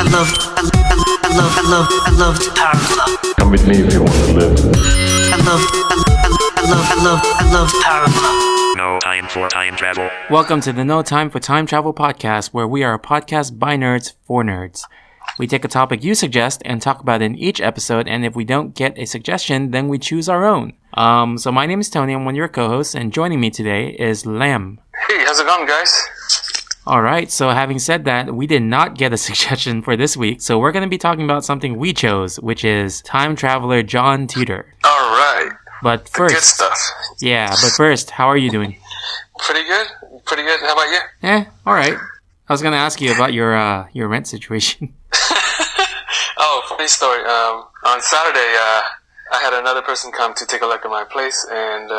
I love the Power Club. Come with me if you want to live. I love the Power Club. No time for time travel. Welcome to the No Time for Time Travel podcast, where we are a podcast by nerds for nerds. We take a topic you suggest and talk about it in each episode, and if we don't get a suggestion, then we choose our own. So my name is Tony, I'm one of your co-hosts, and joining me today is Lam. Hey, how's it going, guys? Alright, so having said that, we did not get a suggestion for this week, so we're going to be talking about something we chose, which is time traveler John Titor. Alright. But first, good stuff. Yeah, but first, how are you doing? Pretty good. How about you? Alright. I was going to ask you about your rent situation. Oh, funny story. On Saturday, I had another person come to take a look at my place, and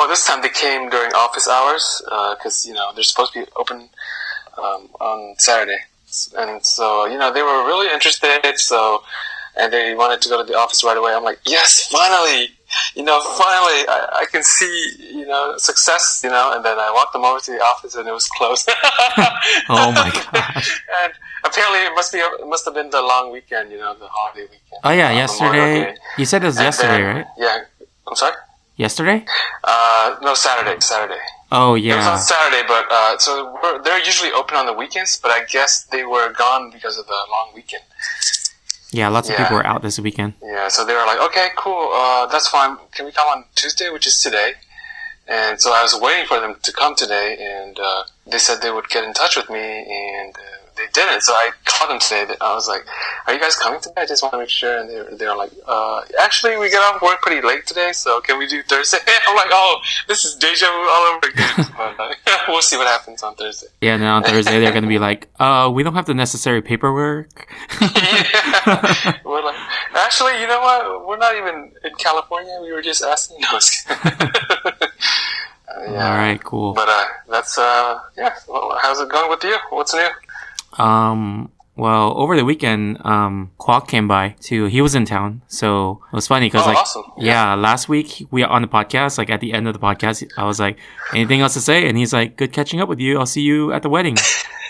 this time they came during office hours because they're supposed to be open on Saturday, and so they were really interested. And they wanted to go to the office right away. I'm like, yes, finally, finally, I can see, success, and then I walked them over to the office and it was closed. Oh my gosh. And apparently it must have been the long weekend, the holiday weekend. Oh yeah, yesterday. You said it was yesterday, right? Yeah. I'm sorry? Yesterday? No, Saturday. Oh yeah. It was on Saturday, but so they're usually open on the weekends, but I guess they were gone because of the long weekend. Yeah, lots of people were out this weekend. Yeah, so they were like, okay, cool, that's fine. Can we come on Tuesday, which is today? And so I was waiting for them to come today, and they said they would get in touch with me, and they didn't. So I called them today. I was like, are you guys coming today? I just want to make sure. And they were like, actually, we get off work pretty late today, so can we do Thursday? I'm like, oh, this is deja vu all over again. But we'll see what happens on Thursday. Yeah, now on Thursday they're going to be like, we don't have the necessary paperwork. Yeah. We're like, actually, you know what? We're not even in California. We were just asking. No, I was kidding. Yeah. All right, cool. But that's Well, how's it going with you? What's new? Well, over the weekend, Quack came by too. He was in town, so it was funny because awesome. Yeah, last week we on the podcast, like at the end of the podcast, I was like, anything else to say? And he's like, good catching up with you. I'll see you at the wedding.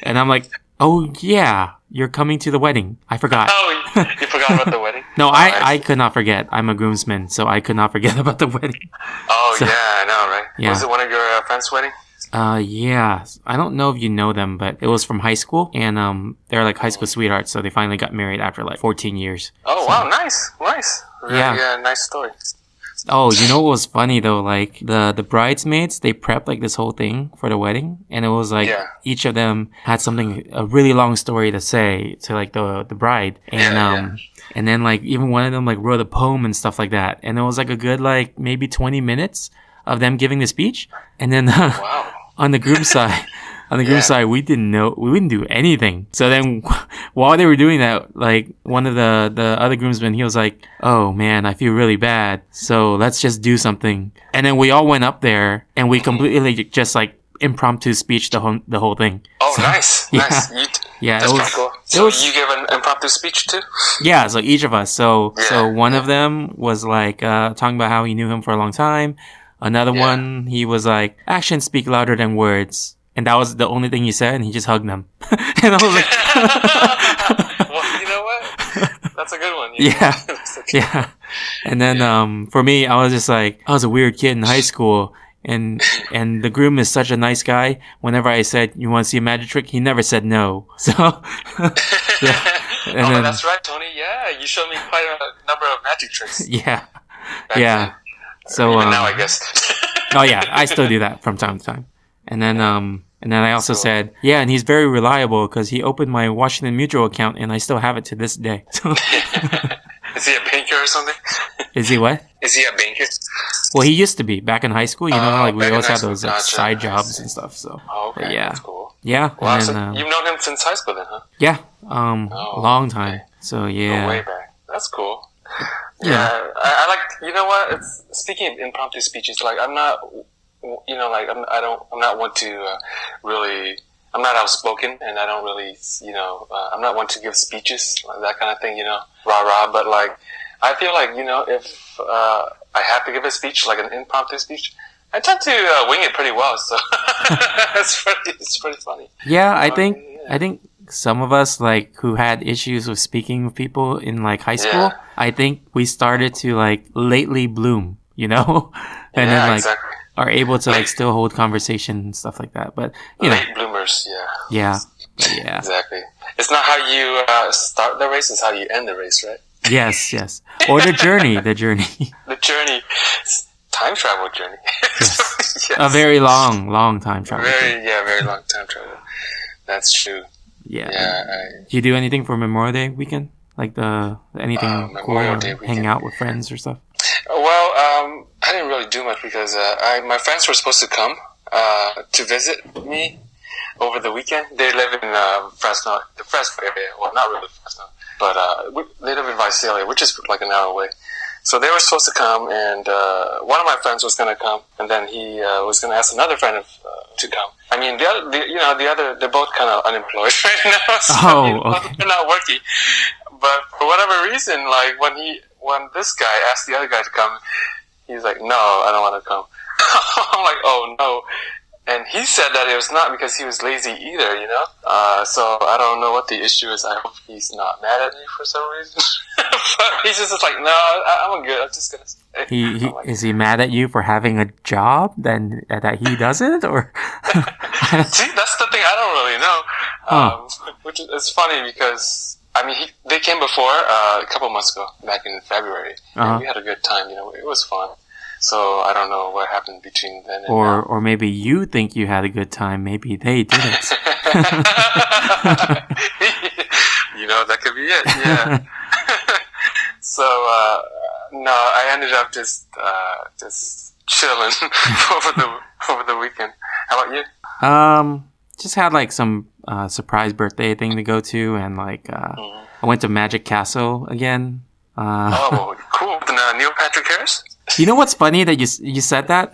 And I'm like, oh yeah, you're coming to the wedding. I forgot. Oh, you forgot about the wedding? No, I could not forget. I'm a groomsman, so I could not forget about the wedding. Oh, so, yeah, I know, right? Yeah. Was it one of your friends' wedding? Yeah. I don't know if you know them, but it was from high school, and they're like high school sweethearts, so they finally got married after like 14 years. Oh, wow, nice. Really, yeah, nice story. Oh, you know what was funny though? Like the bridesmaids, they prepped like this whole thing for the wedding, and it was like each of them had a really long story to say to like the bride, and and then like even one of them like wrote a poem and stuff like that, and it was like a good like maybe 20 minutes of them giving the speech, and then wow. on the groom side. On the groom side, we didn't do anything. So then while they were doing that, like one of the other groomsmen, he was like, oh man, I feel really bad. So let's just do something. And then we all went up there and we completely just like impromptu speech the whole thing. Oh, so, nice. That's pretty cool. So you gave an impromptu speech too? Yeah, so each of us. So one of them was like talking about how he knew him for a long time. Another one, he was like, actions speak louder than words. And that was the only thing he said, and he just hugged them. And I was like... Well, you know what? That's a good one. Yeah. And then for me, I was just like, I was a weird kid in high school, and the groom is such a nice guy. Whenever I said, you want to see a magic trick? He never said no. So... then, that's right, Tony. Yeah, you showed me quite a number of magic tricks. Yeah. Back then. So, even now, I guess. Oh yeah, I still do that from time to time. And then I also said, yeah, and he's very reliable because he opened my Washington Mutual account and I still have it to this day. Is he a banker or something? Is he what? Is he a banker? Well, he used to be back in high school. You know, like we always had those side jobs see. And stuff. So, okay, yeah, that's cool. Yeah, wow, and so then, you've known him since high school, then, huh? Yeah, a long time. Okay. So yeah, way back. That's cool. Yeah, I like. You know what? Speaking of impromptu speeches, like I'm not. Like I'm not one to really. I'm not outspoken, and I don't really. I'm not one to give speeches, like that kind of thing. Rah. But like, I feel like if I have to give a speech, like an impromptu speech, I tend to wing it pretty well. So it's pretty funny. Yeah, I think some of us like who had issues with speaking with people in like high school, I think we started to like lately bloom, you know, and then like are able to like still hold conversation and stuff like that. But you know, late bloomers, yeah, exactly. It's not how you start the race; it's how you end the race, right? Yes, or the journey, the journey, time travel journey. Yes. A very long time travel. Very long time travel. That's true. Yeah. Do you do anything for Memorial Day weekend? Like anything cool, or hang out with friends or stuff? Well, I didn't really do much because my friends were supposed to come to visit me over the weekend. They live in Fresno, the Fresno area. Well, not really Fresno, but they live in Visalia, which is like an hour away. So they were supposed to come, and one of my friends was going to come, and then he was going to ask another friend to come. I mean, the other, they're both kind of unemployed right now, so they're not working. But for whatever reason, like when this guy asked the other guy to come, he's like, "No, I don't want to come." I'm like, "Oh no." And he said that it was not because he was lazy either, you know? So I don't know what the issue is. I hope he's not mad at me for some reason. But he's just like, "No, I'm good. I'm just going to stay." Is he mad at you for having a job then that he doesn't? Or See, that's the thing. I don't really know. Which is funny because, I mean, they came before a couple months ago, back in February. And we had a good time, you know? It was fun. So I don't know what happened between then and now. Or maybe you think you had a good time. Maybe they didn't. You know, that could be it. Yeah. So no, I ended up just chilling over the weekend. How about you? Just had like some surprise birthday thing to go to, and like I went to Magic Castle again. Oh, cool! Neil Patrick Harris. You know what's funny that you said that?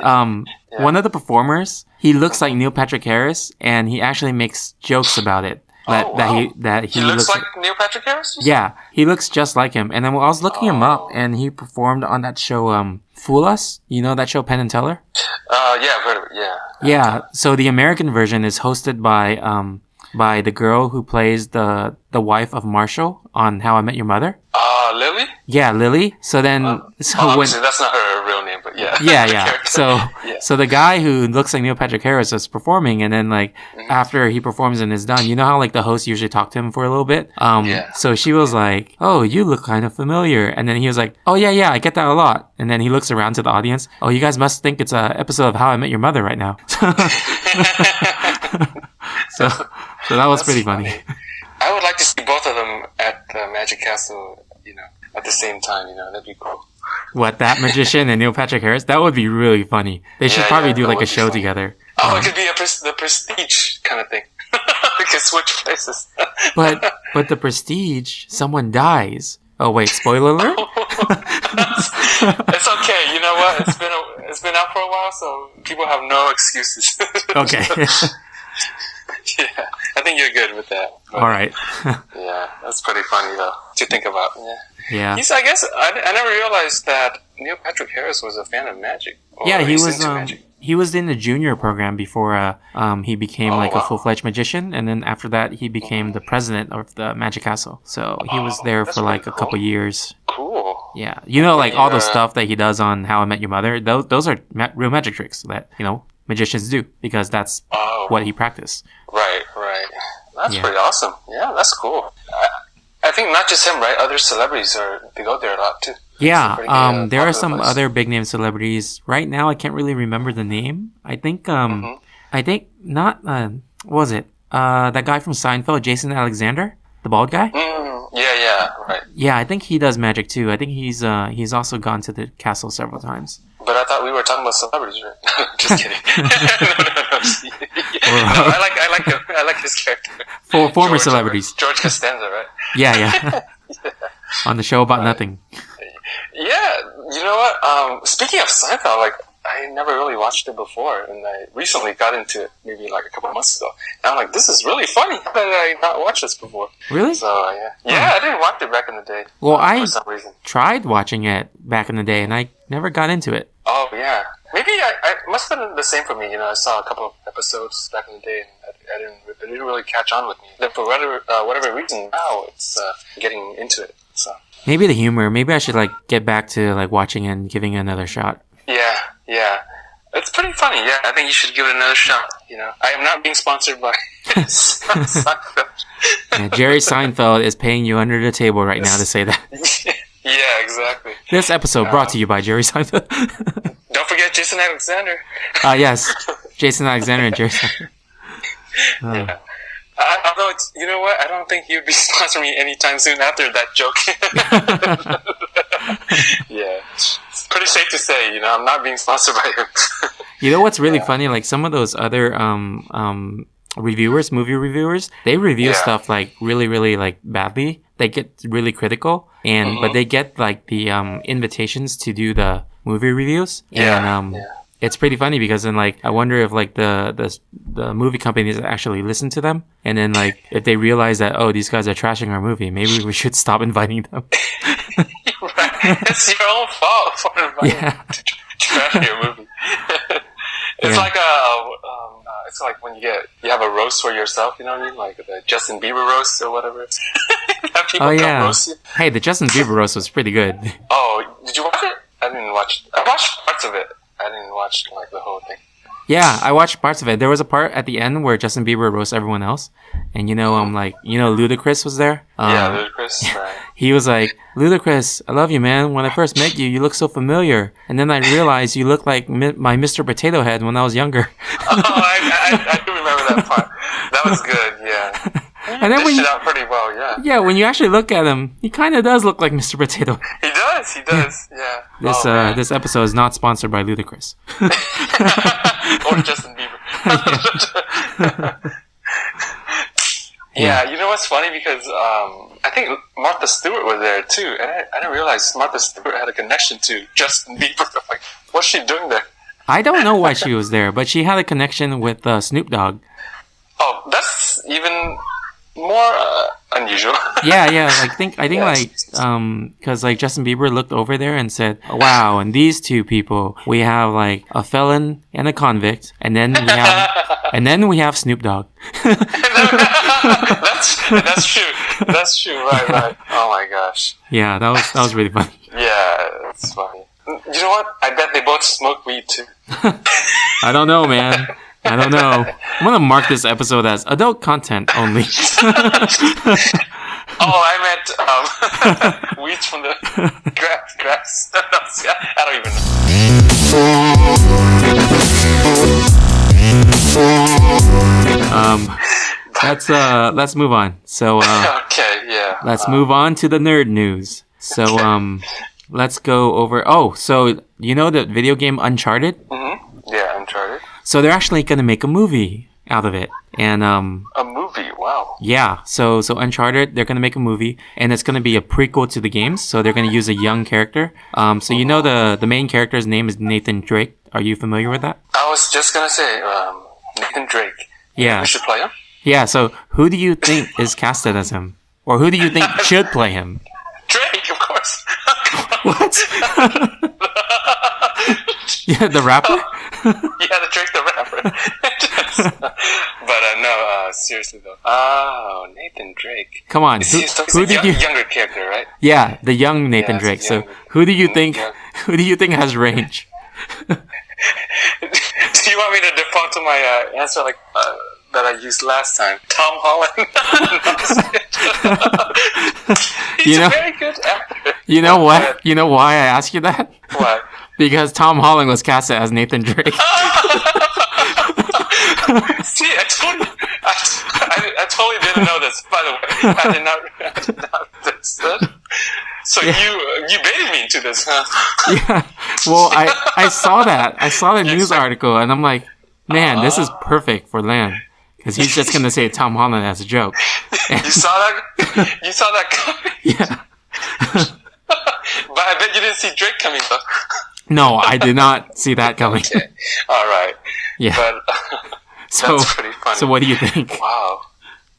One of the performers, he looks like Neil Patrick Harris, and he actually makes jokes about it. That he looks like Neil Patrick Harris? Yeah, he looks just like him. And then I was looking him up, and he performed on that show, Fool Us. You know that show, Penn and Teller? Yeah, I've heard of it. Yeah. Yeah. So the American version is hosted by the girl who plays the wife of Marshall on How I Met Your Mother. Lily? Yeah, Lily. So then, obviously that's not her real name, but yeah. Yeah. So the guy who looks like Neil Patrick Harris is performing, and then like after he performs and is done, you know how like the host usually talk to him for a little bit. So she was like, "Oh, you look kind of familiar," and then he was like, "Oh yeah, I get that a lot." And then he looks around to the audience. "Oh, you guys must think it's a episode of How I Met Your Mother right now." So that was pretty funny. I would like to see both of them at the Magic Castle, you know, at the same time, you know, that'd be cool. What, that magician and Neil Patrick Harris? That would be really funny. They should probably do like a show together. Oh, it could be the Prestige kind of thing. We could switch places. but the Prestige, someone dies. Oh wait, spoiler alert? It's okay. You know what? It's been out for a while, so people have no excuses. Okay. Yeah, I think you're good with that. All right. Yeah, that's pretty funny though to think about. Yeah. I guess I never realized that Neil Patrick Harris was a fan of magic. Yeah, he was. He was in the junior program before he became a full-fledged magician, and then after that he became the president of the Magic Castle. So he was there for like a couple years. Cool. Yeah, you know, like all the stuff that he does on How I Met Your Mother. Those are real magic tricks that magicians do because that's what he practiced. Right. That's pretty awesome. Yeah, that's cool. I think not just him, right? Other celebrities they go there a lot too. Yeah, there are some other big name celebrities. Right now, I can't really remember the name. I think not. What was it? That guy from Seinfeld, Jason Alexander, the bald guy. Yeah, right. Yeah, I think he does magic too. I think he's also gone to the castle several times. But I thought we were talking about celebrities, right? Just kidding. No, I like his character. Former celebrities. George Costanza, right? Yeah. On the show about nothing. Yeah, you know what? Speaking of Seinfeld, like I never really watched it before, and I recently got into it maybe like a couple of months ago. And I'm like, this is really funny. How did I not watch this before? Really? So I didn't watch it back in the day. Well, for some reason. Tried watching it back in the day, and I never got into it. Oh yeah, maybe I must have been the same for me. You know, I saw a couple of episodes back in the day, and it didn't really catch on with me. Then for whatever reason, now it's getting into it. So maybe the humor. Maybe I should like get back to like watching and giving it another shot. Yeah. It's pretty funny. Yeah, I think you should give it another shot. You know, I am not being sponsored by Seinfeld. Yeah, Jerry Seinfeld is paying you under the table right now to say that. Yeah, exactly. This episode brought to you by Jerry Seinfeld. Don't forget Jason Alexander. Yes, Jason Alexander and Jerry Seinfeld. Yeah. Although, you know what? I don't think you'd be sponsoring me anytime soon after that joke. Yeah. It's pretty safe to say, you know, I'm not being sponsored by him. You know what's really funny? Like some of those other reviewers, movie reviewers, they review stuff like really, really like badly. They get really critical, and but they get like the invitations to do the movie reviews. And it's pretty funny because then like I wonder if like the movie companies actually listen to them, and then like if they realize that, oh, these guys are trashing our movie, maybe we should stop inviting them. Right. It's your own fault for inviting to trash your movie. It's like it's like when you have a roast for yourself, you know what I mean? Like the Justin Bieber roast or whatever. Have people come roast you. Hey, the Justin Bieber roast was pretty good. Oh, did you watch it? I didn't watch. I watched parts of it. I didn't watch like the whole thing. Yeah, I watched parts of it. There was a part at the end where Justin Bieber roasts everyone else, and Ludacris was there. Ludacris. Right. He was like, "Ludacris, I love you, man. When I first met you, you looked so familiar, and then I realized you looked like my Mr. Potato Head when I was younger." Oh, I do remember that part. That was good. Yeah. And then when you out pretty well, yeah. Yeah, when you actually look at him, he kind of does look like Mr. Potato. He does. Yeah. This episode is not sponsored by Ludacris. Or Justin Bieber. Yeah, you know what's funny? Because I think Martha Stewart was there too, and I didn't realize Martha Stewart had a connection to Justin Bieber. I'm like, what's she doing there? I don't know why she was there, but she had a connection with Snoop Dogg. Oh, that's even more unusual. Yeah. I think because like Justin Bieber looked over there and said, "Wow, and these two people, we have like a felon and a convict, and then we have Snoop Dogg." That's true. That's true. Right. Oh my gosh. Yeah, that was really funny. Yeah, that's funny. You know what? I bet they both smoke weed too. I don't know, man. I don't know. I'm gonna mark this episode as adult content only. Oh, I meant weeds from the grass. I don't even know. Let's move on. So okay, yeah. Let's move on to the nerd news. So let's go over. Oh, so you know the video game Uncharted? Mm-hmm. Yeah, Uncharted. So they're actually gonna make a movie out of it, and a movie. Wow. Yeah. So Uncharted, they're gonna make a movie, and it's gonna be a prequel to the games. So they're gonna use a young character. So you know the main character's name is Nathan Drake. Are you familiar with that? I was just gonna say Nathan Drake. Yeah. We should play him. Yeah. So who do you think is casted as him, or who do you think should play him? Drake, of course. What? Yeah, the rapper? Yeah, the Drake the rapper. But no, seriously though. Oh, Nathan Drake. Come on. He's a younger character, right? Yeah, the young Nathan Drake. So who do you think has range? Do you want me to default to my answer like that I used last time? Tom Holland. He's a very good actor. You know what? You know why I ask you that? Why? Because Tom Holland was casted as Nathan Drake. See, I totally didn't know this. By the way, I did not understand. So you baited me into this, huh? Yeah. Well, I saw that. I saw the news article, and I'm like, man, this is perfect for Lan. Because he's just going to say Tom Holland as a joke. You saw that? You saw that coming? Yeah. But I bet you didn't see Drake coming, though. No, I did not see that coming. Okay. All right. Yeah. But that's pretty funny. So what do you think? Wow.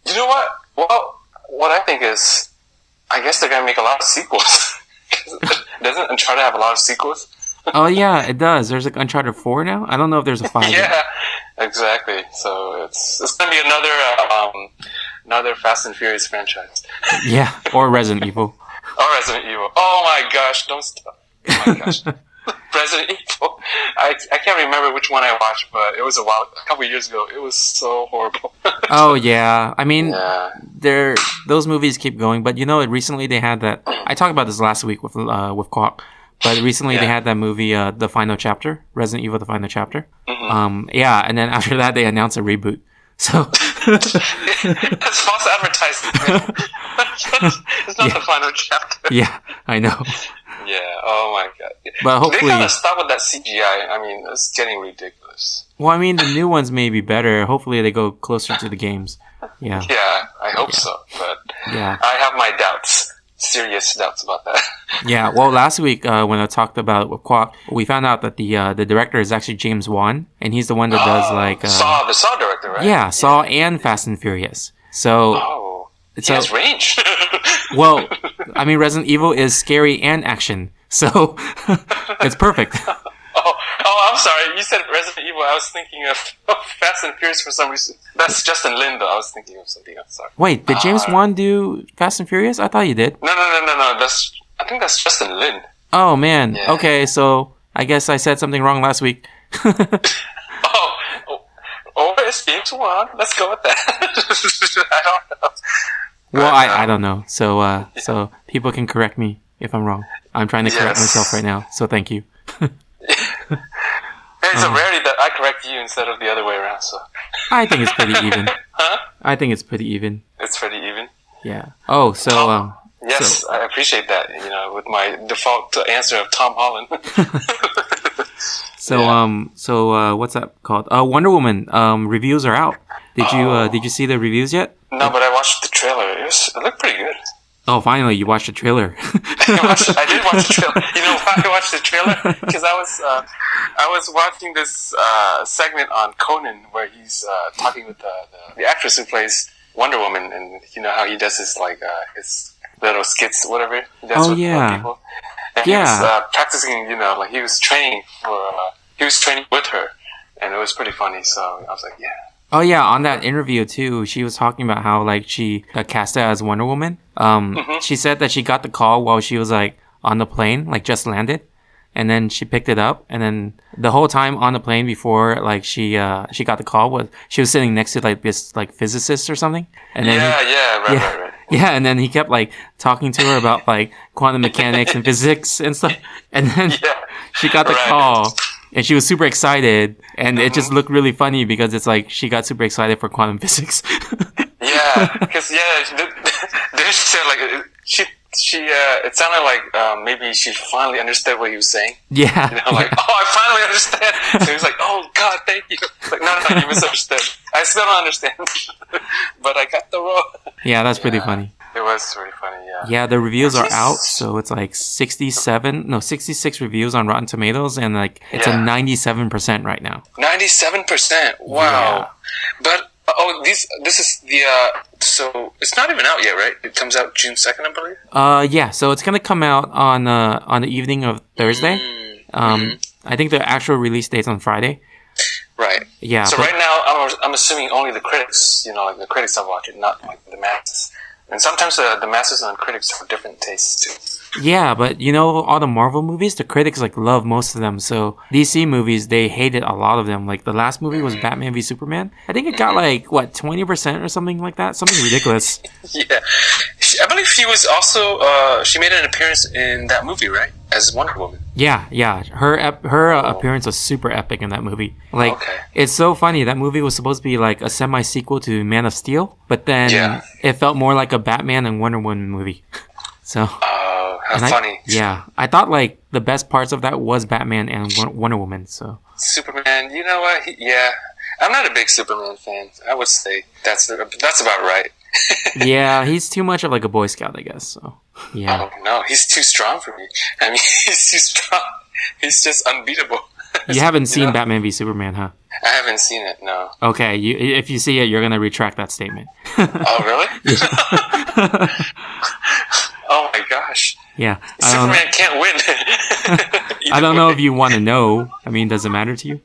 You know what? Well, what I think is, I guess they're going to make a lot of sequels. Doesn't Uncharted have a lot of sequels? Oh, yeah, it does. There's like Uncharted 4 now? I don't know if there's a 5 Yeah. yet. Exactly. So it's gonna be another Fast and Furious franchise. Yeah, or Resident Evil. Or Resident Evil. Oh my gosh! Don't stop. Oh my gosh. Resident Evil. I can't remember which one I watched, but it was a couple of years ago. It was so horrible. Oh yeah, I mean, Yeah. those movies keep going. But recently they had that. I talked about this last week with Kwok. But recently they had that movie, The Final Chapter, Resident Evil: The Final Chapter. Yeah, and then after that they announced a reboot. So That's false advertising. It's not the final chapter. yeah, I know. Yeah. Oh my god. But hopefully, they gotta stop with that CGI. I mean, it's getting ridiculous. well, I mean, the new ones may be better. Hopefully, they go closer to the games. Yeah. Yeah, I hope so. But Yeah. I have my doubts. Serious doubts about that. Yeah. Well, last week when I talked about it with Kwok, we found out that the director is actually James Wan, and he's the one that does like Saw, the Saw director, right? yeah, Saw and Fast and Furious. So he has range. well, I mean, Resident Evil is scary and action, so it's perfect. Oh, I'm sorry. You said Resident Evil. I was thinking of Fast and Furious for some reason. That's Justin Lin, though. I was thinking of something else. Sorry. Wait, did James Wan do Fast and Furious? I thought he did. No. I think that's Justin Lin. Oh man. Yeah. Okay, so I guess I said something wrong last week. Or it's James Wan. Let's go with that. I don't know. Well, I don't know. So so people can correct me if I'm wrong. I'm trying to correct myself right now. So thank you. It's a rarity that I correct you instead of the other way around. So I think it's pretty even. Huh? I think it's pretty even. It's pretty even. Yeah. Oh, so Yes, so- I appreciate that. With my default answer of Tom Holland. So what's that called? Wonder Woman reviews are out. Did you see the reviews yet? No, but I watched the trailer. It looked pretty good. Oh, finally you watched the trailer. I did watch the trailer. You know why I watched the trailer? Because I was watching this segment on Conan where he's talking with the actress who plays Wonder Woman, and you know how he does his his little skits, whatever he does with people. And he was practicing, like he was training with her, and it was pretty funny. So I was like, yeah. Oh yeah, on that interview too, she was talking about how like she got cast out as Wonder Woman. She said that she got the call while she was like on the plane, like just landed, and then she picked it up, and then the whole time on the plane before like she got the call she was sitting next to like this like physicist or something, and then right. Yeah, and then he kept like talking to her about like quantum mechanics and physics and stuff, and then she got the call. And she was super excited, and it just looked really funny because it's like she got super excited for quantum physics. Because they said like she it sounded like maybe she finally understood what he was saying. Yeah, like I finally understand. So he was like, "Oh God, thank you." Like no, you misunderstood. I still don't understand, but I got the role. Yeah, that's pretty funny. It was really funny, yeah. Yeah, the reviews are out, so it's like 66 reviews on Rotten Tomatoes, and like it's a 97% right now. 97%. Wow. Yeah. But this is the so it's not even out yet, right? It comes out June 2nd, I believe. Yeah. So it's gonna come out on the evening of Thursday. I think the actual release date's on Friday. Right. Yeah. So right now, I'm assuming only the critics, like the critics have watched it, not like the masses. And sometimes the masses and critics have different tastes too. Yeah, but all the Marvel movies, the critics like love most of them. So DC movies, they hated a lot of them. Like the last movie was Batman v Superman. I think it got like 20% or something like that, something ridiculous. Yeah, I believe she was also she made an appearance in that movie, right, as Wonder Woman. Yeah. Her appearance was super epic in that movie. Like, it's so funny. That movie was supposed to be like a semi-sequel to Man of Steel, but then it felt more like a Batman and Wonder Woman movie. So, how funny. I thought like the best parts of that was Batman and Wonder Woman. So Superman, you know what? I'm not a big Superman fan. I would say that's about right. Yeah, he's too much of like a Boy Scout, I guess. So yeah. Oh no, he's too strong for me. I mean, he's too strong. He's just unbeatable. You haven't seen Batman v Superman, huh? I haven't seen it. No. Okay, if you see it, you're gonna retract that statement. Oh really? Oh my gosh. Yeah. Superman can't win. I don't know if you want to know. I mean, does it matter to you?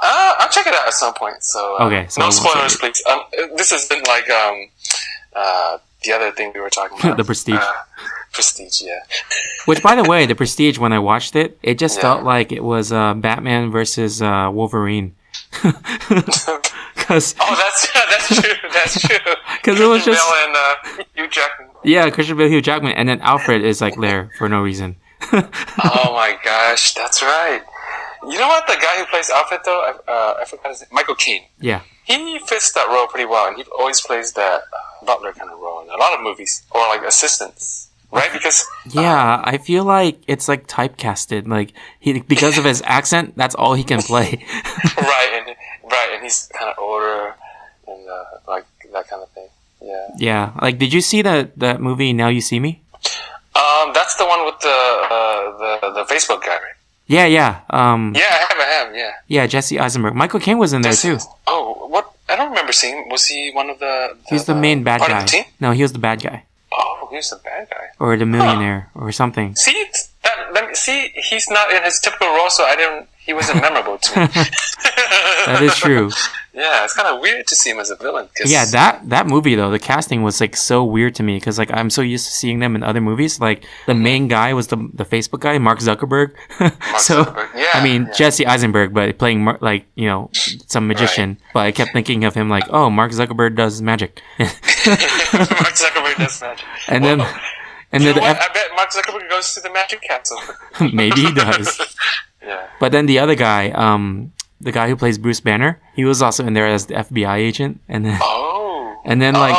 I'll check it out at some point. So Okay, so I no won't spoilers, say please. This isn't like the other thing we were talking about. The Prestige. Prestige, yeah. Which, by the way, The Prestige, when I watched it, it just Yeah. felt like it was Batman versus Wolverine. Cause, Oh, that's true. That's true. 'Cause it was Christian just- Bale and Hugh Jackman. yeah, Christian Bale, Hugh Jackman, and then Alfred is like there for no reason. Oh my gosh, that's right. You know what? The guy who plays Alfred, though, I forgot his name. Michael Caine. Yeah. He fits that role pretty well, and he always plays that butler kind of role in a lot of movies, or like assistants, right? Because Yeah, I feel like it's like typecasted. Like because of his accent, that's all he can play. right, and he's kind of older, and like that kind of thing. Yeah. Yeah. Like, did you see that movie Now You See Me? That's the one with the Facebook guy, right? Yeah. Yeah, I have, yeah. Yeah, Jesse Eisenberg. Michael Caine was in there too. Oh, what? I don't remember seeing. Was he one of the He's the main bad part guy. of the team? No, he was the bad guy. Oh, he was the bad guy. Or the millionaire or something. See, see, he's not in his typical role, so he wasn't memorable to me. That is true. Yeah, it's kind of weird to see him as a villain. Yeah, that movie though, the casting was like so weird to me because like I'm so used to seeing them in other movies. Like the main guy was the Facebook guy, Mark Zuckerberg. Zuckerberg. Yeah, I mean yeah. Jesse Eisenberg, but playing like some magician. But I kept thinking of him like, oh, Mark Zuckerberg does magic. Mark Zuckerberg does magic. And then You know the what? I bet Mark Zuckerberg goes to the magic castle. maybe he does. Yeah. But then the other guy, the guy who plays Bruce Banner, he was also in there as the FBI agent, and then like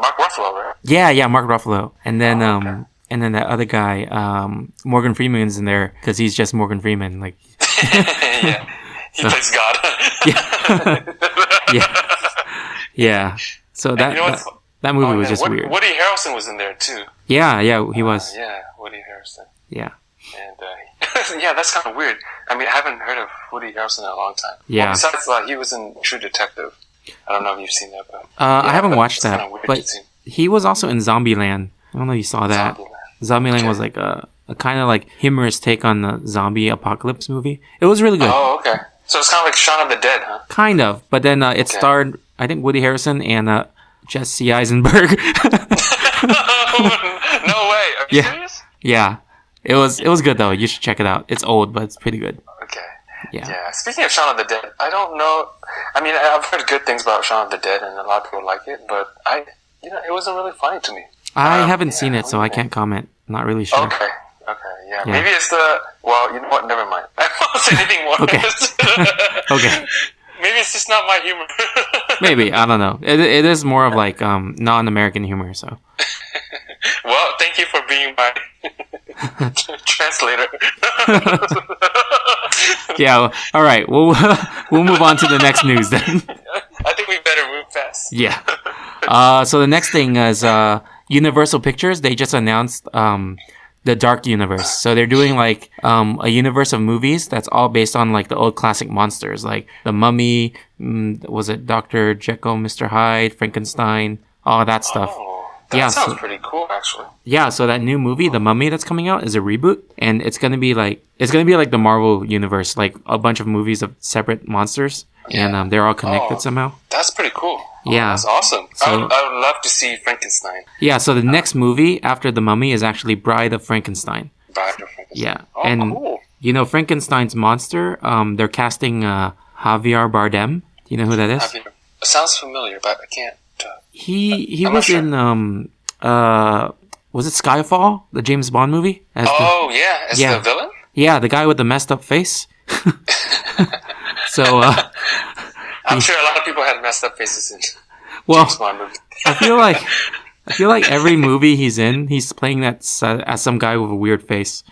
Mark Ruffalo, right? yeah, Mark Ruffalo, and then okay. and then that other guy, Morgan Freeman's in there because he's just Morgan Freeman, like Yeah, he plays God. yeah. So And you know what's- that movie was just weird. Woody Harrelson was in there too. Yeah, he was. Yeah, Woody Harrelson. Yeah. And yeah, that's kind of weird. I mean, I haven't heard of Woody Harrelson in a long time. Yeah. Well, besides, he was in True Detective. I don't know if you've seen that, but I haven't watched it's that, kinda weird but to see. he was also in Zombieland. I don't know if you saw that. Zombieland was like a kind of like humorous take on the zombie apocalypse movie. It was really good. Oh, okay. So it's kind of like Shaun of the Dead, huh? Kind of, but then it starred, I think, Woody Harrelson and Jesse Eisenberg. No way. Are you Yeah. serious? Yeah, it was good though. You should check it out. It's old, but it's pretty good. Okay. Yeah. Yeah. Speaking of Shaun of the Dead, I don't know. I mean, I've heard good things about Shaun of the Dead, and a lot of people like it, but it wasn't really funny to me. I haven't seen it, so I can't comment. Not really sure. Okay. Yeah. Maybe it's well, you know what? Never mind. I won't say anything more. Okay. Okay. Maybe it's just not my humor. Maybe, I don't know. It is more of like non-American humor. So Well, thank you for being my translator. yeah. Well, all right. We'll move on to the next news then. I think we better move fast. Yeah. So the next thing is Universal Pictures. They just announced the Dark Universe. So they're doing like a universe of movies that's all based on like the old classic monsters, like The Mummy. Was it Dr. Jekyll, Mr. Hyde, Frankenstein, all that stuff. Oh, that sounds pretty cool, actually. Yeah, so that new movie, The Mummy, that's coming out is a reboot, and it's gonna be like the Marvel universe, like a bunch of movies of separate monsters, and they're all connected somehow. That's pretty cool. Yeah. That's awesome. I would love to see Frankenstein. Yeah, so the next movie after The Mummy is actually Bride of Frankenstein. Bride of Frankenstein. Yeah, Oh, and cool. you know Frankenstein's monster. They're casting Javier Bardem. Do you know who that is? It sounds familiar, but I can't. He I'm was not sure. in was it Skyfall, the James Bond movie? As the villain? Yeah, the guy with the messed up face. So I'm sure a lot of people had messed up faces in well, James Bond movies. I feel like every movie he's in, he's playing that as some guy with a weird face.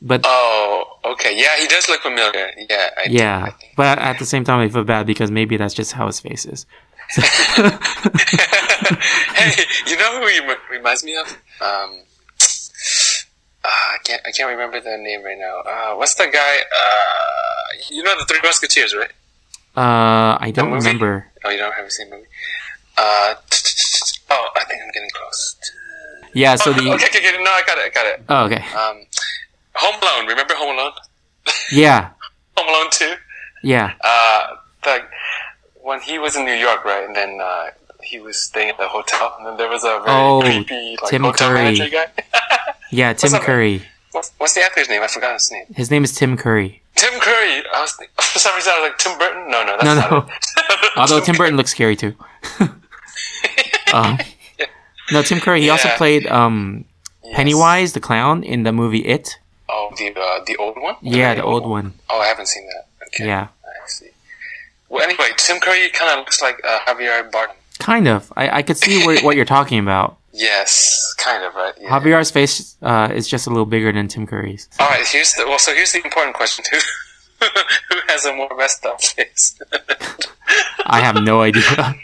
But Oh, okay. Yeah, he does look familiar. Yeah, I think. But at the same time, I feel bad because maybe that's just how his face is. So Hey, you know who he reminds me of? I can't remember the name right now. What's the guy? You know the Three Musketeers, right? I don't movie? remember. Oh, you don't have the same movie. I think I'm getting close. Yeah, so Okay. No, I got it. Oh, okay. Home Alone. Remember Home Alone? Yeah. Home Alone 2. Yeah. When he was in New York, right, and then he was staying at the hotel, and then there was a very creepy Tim hotel Curry. manager guy. Yeah, Tim Curry. What's the actor's name? I forgot his name. His name is Tim Curry. Tim Curry. For some reason I was like Tim Burton. No, that's not it. Although Tim Burton looks scary too. No, Tim Curry. He also played Pennywise the clown in the movie It. Oh, the old one? The old one. Oh, I haven't seen that. Okay. Yeah. I see. Well, anyway, Tim Curry kind of looks like Javier Bardem. Kind of. I could see what you're talking about. Yes, kind of, right? Yeah. Javier's face is just a little bigger than Tim Curry's. All right, here's the important question too. Who has a more messed up face? I have no idea.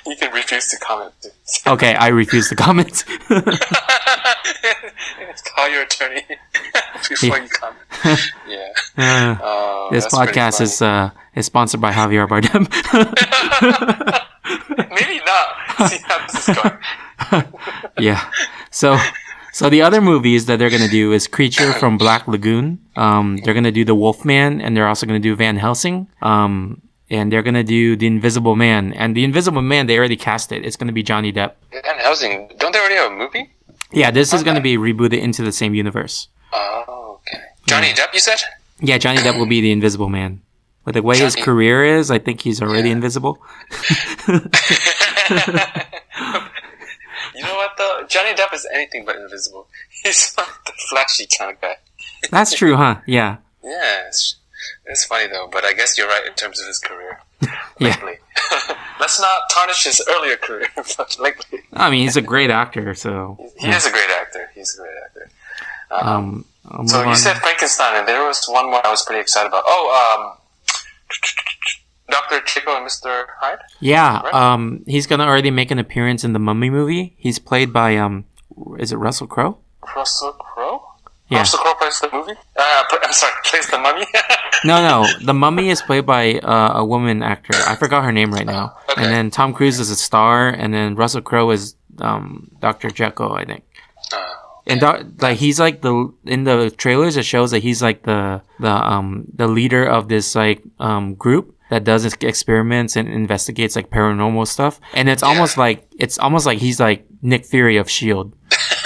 You can refuse to comment. Okay, I refuse to comment. Call your attorney before you comment. Yeah. This podcast is sponsored by Javier Bardem. Maybe not. See how this is going. Yeah. So the other movies that they're gonna do is Creature from Black Lagoon. They're gonna do The Wolfman, and they're also gonna do Van Helsing. And they're gonna do The Invisible Man. And The Invisible Man, they already cast it. It's gonna be Johnny Depp. Van Helsing, don't they already have a movie? Yeah, this is gonna be rebooted into the same universe. Oh, okay. Johnny Depp, you said? Yeah, Johnny Depp will be the Invisible Man. But the way his career is, I think he's already invisible. You know what, though? Johnny Depp is anything but invisible. He's like the flashy kind of guy. That's true, huh? Yeah. Yeah, it's funny, though. But I guess you're right in terms of his career. Yeah. Lately. Let's not tarnish his earlier career, but lately. I mean, he's a great actor, so... He is a great actor. He's a great actor. So you said Frankenstein, and there was one more I was pretty excited about. Dr. Jekyll and Mr. Hyde? Yeah, right? He's gonna already make an appearance in the Mummy movie. He's played by, is it Russell Crowe? Russell Crowe? Yeah. Russell Crowe plays the movie? I'm sorry, plays the Mummy? No. The Mummy is played by a woman actor. I forgot her name right now. Okay. And then Tom Cruise is a star, and then Russell Crowe is Dr. Jekyll, I think. And he's like in the trailers, it shows that he's like the leader of this like group that does experiments and investigates like paranormal stuff. And it's almost like he's like Nick Fury of S.H.I.E.L.D.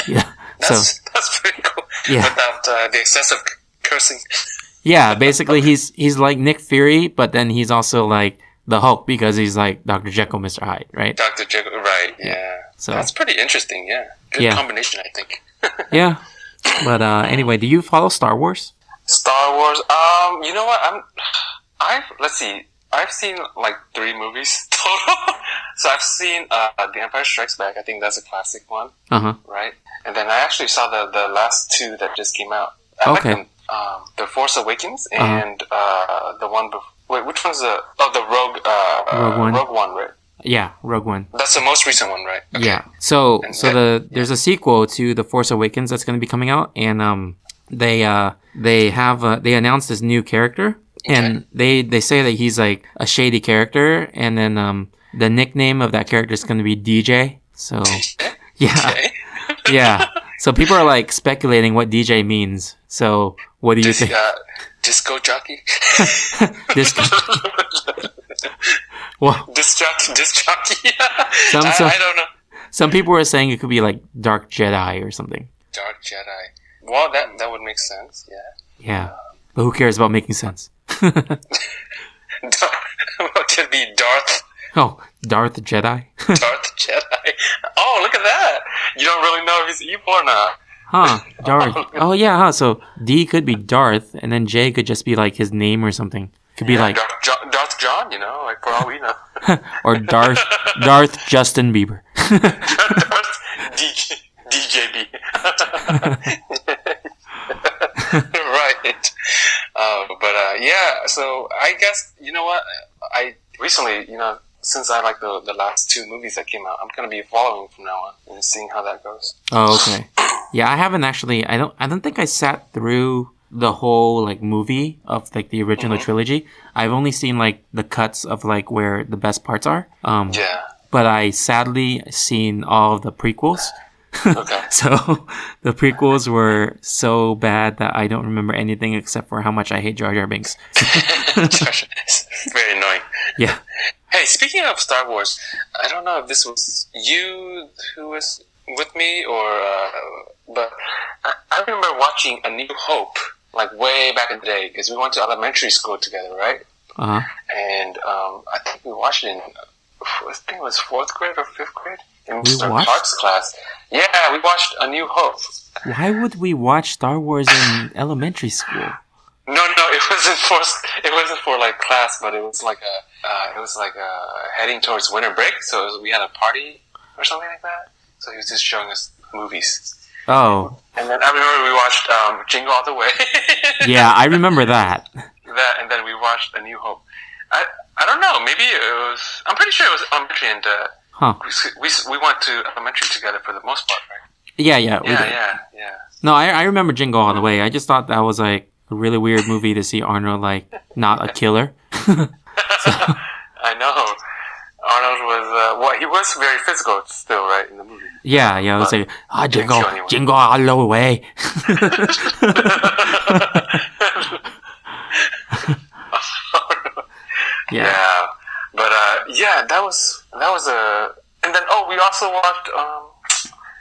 Yeah. That's pretty cool. Yeah. Without the excessive cursing. Yeah, basically he's like Nick Fury, but then he's also like the Hulk because he's like Dr. Jekyll, Mr. Hyde, right? Dr. Jekyll, right? Yeah. So that's pretty interesting. Yeah. Good combination, I think. Yeah. But anyway, do you follow Star Wars? Star Wars. You know what? Let's see. I've seen like 3 movies total. So I've seen The Empire Strikes Back. I think that's a classic one. Right? And then I actually saw the last 2 that just came out. I like them. The Force Awakens and the one before. Wait, which one's the Rogue One, right? Yeah, Rogue One. That's the most recent one, right? Okay. Yeah. So there's a sequel to The Force Awakens that's going to be coming out, and they announced this new character, and they say that he's like a shady character, and then the nickname of that character is going to be DJ. So yeah, yeah. So people are like speculating what DJ means. So what do you think? Disco jockey. Disco. Well, disc jockey. I don't know. Some people were saying it could be like Dark Jedi or something. Dark Jedi. Well, that would make sense. Yeah. Yeah, but who cares about making sense? What could be Darth? Oh, Darth Jedi. Darth Jedi. Oh, look at that! You don't really know if he's evil or not. Huh, Darth. Oh yeah, huh. So D could be Darth, and then J could just be like his name or something. Could be like Darth John, like for all we know. Or Darth Justin Bieber. Darth DJB. Right. Yeah. So I guess you know what I recently since I like the last 2 movies that came out, I'm gonna be following from now on and seeing how that goes. Oh, okay. Yeah, I haven't actually. I don't think I sat through the whole like movie of like the original trilogy. I've only seen like the cuts of like where the best parts are. Yeah. But I sadly seen all of the prequels. Okay. So the prequels were so bad that I don't remember anything except for how much I hate Jar Jar Binks. Very annoying. Yeah. Hey, speaking of Star Wars, I don't know if this was you who was with me but I remember watching A New Hope like way back in the day because we went to elementary school together, right? Uh-huh. And I think we watched it in I think it was 4th grade or 5th grade in We Mr. watched? Clark's class. Yeah, we watched A New Hope. Why would we watch Star Wars in elementary school? No, it wasn't for like class, but it was like heading towards winter break. So we had a party or something like that. So he was just showing us movies. Oh. And then I remember we watched Jingle All the Way. Yeah, I remember that. And then we watched A New Hope. I don't know. Maybe it was. I'm pretty sure it was elementary, and we went to elementary together for the most part, right? Yeah. Yeah. No, I remember Jingle All the Way. I just thought that was like a really weird movie to see Arnold like not a killer. I know. Arnold was he was very physical still, right, in the movie. Yeah. It was like Jingle All the Way. Yeah. But that was and then we also watched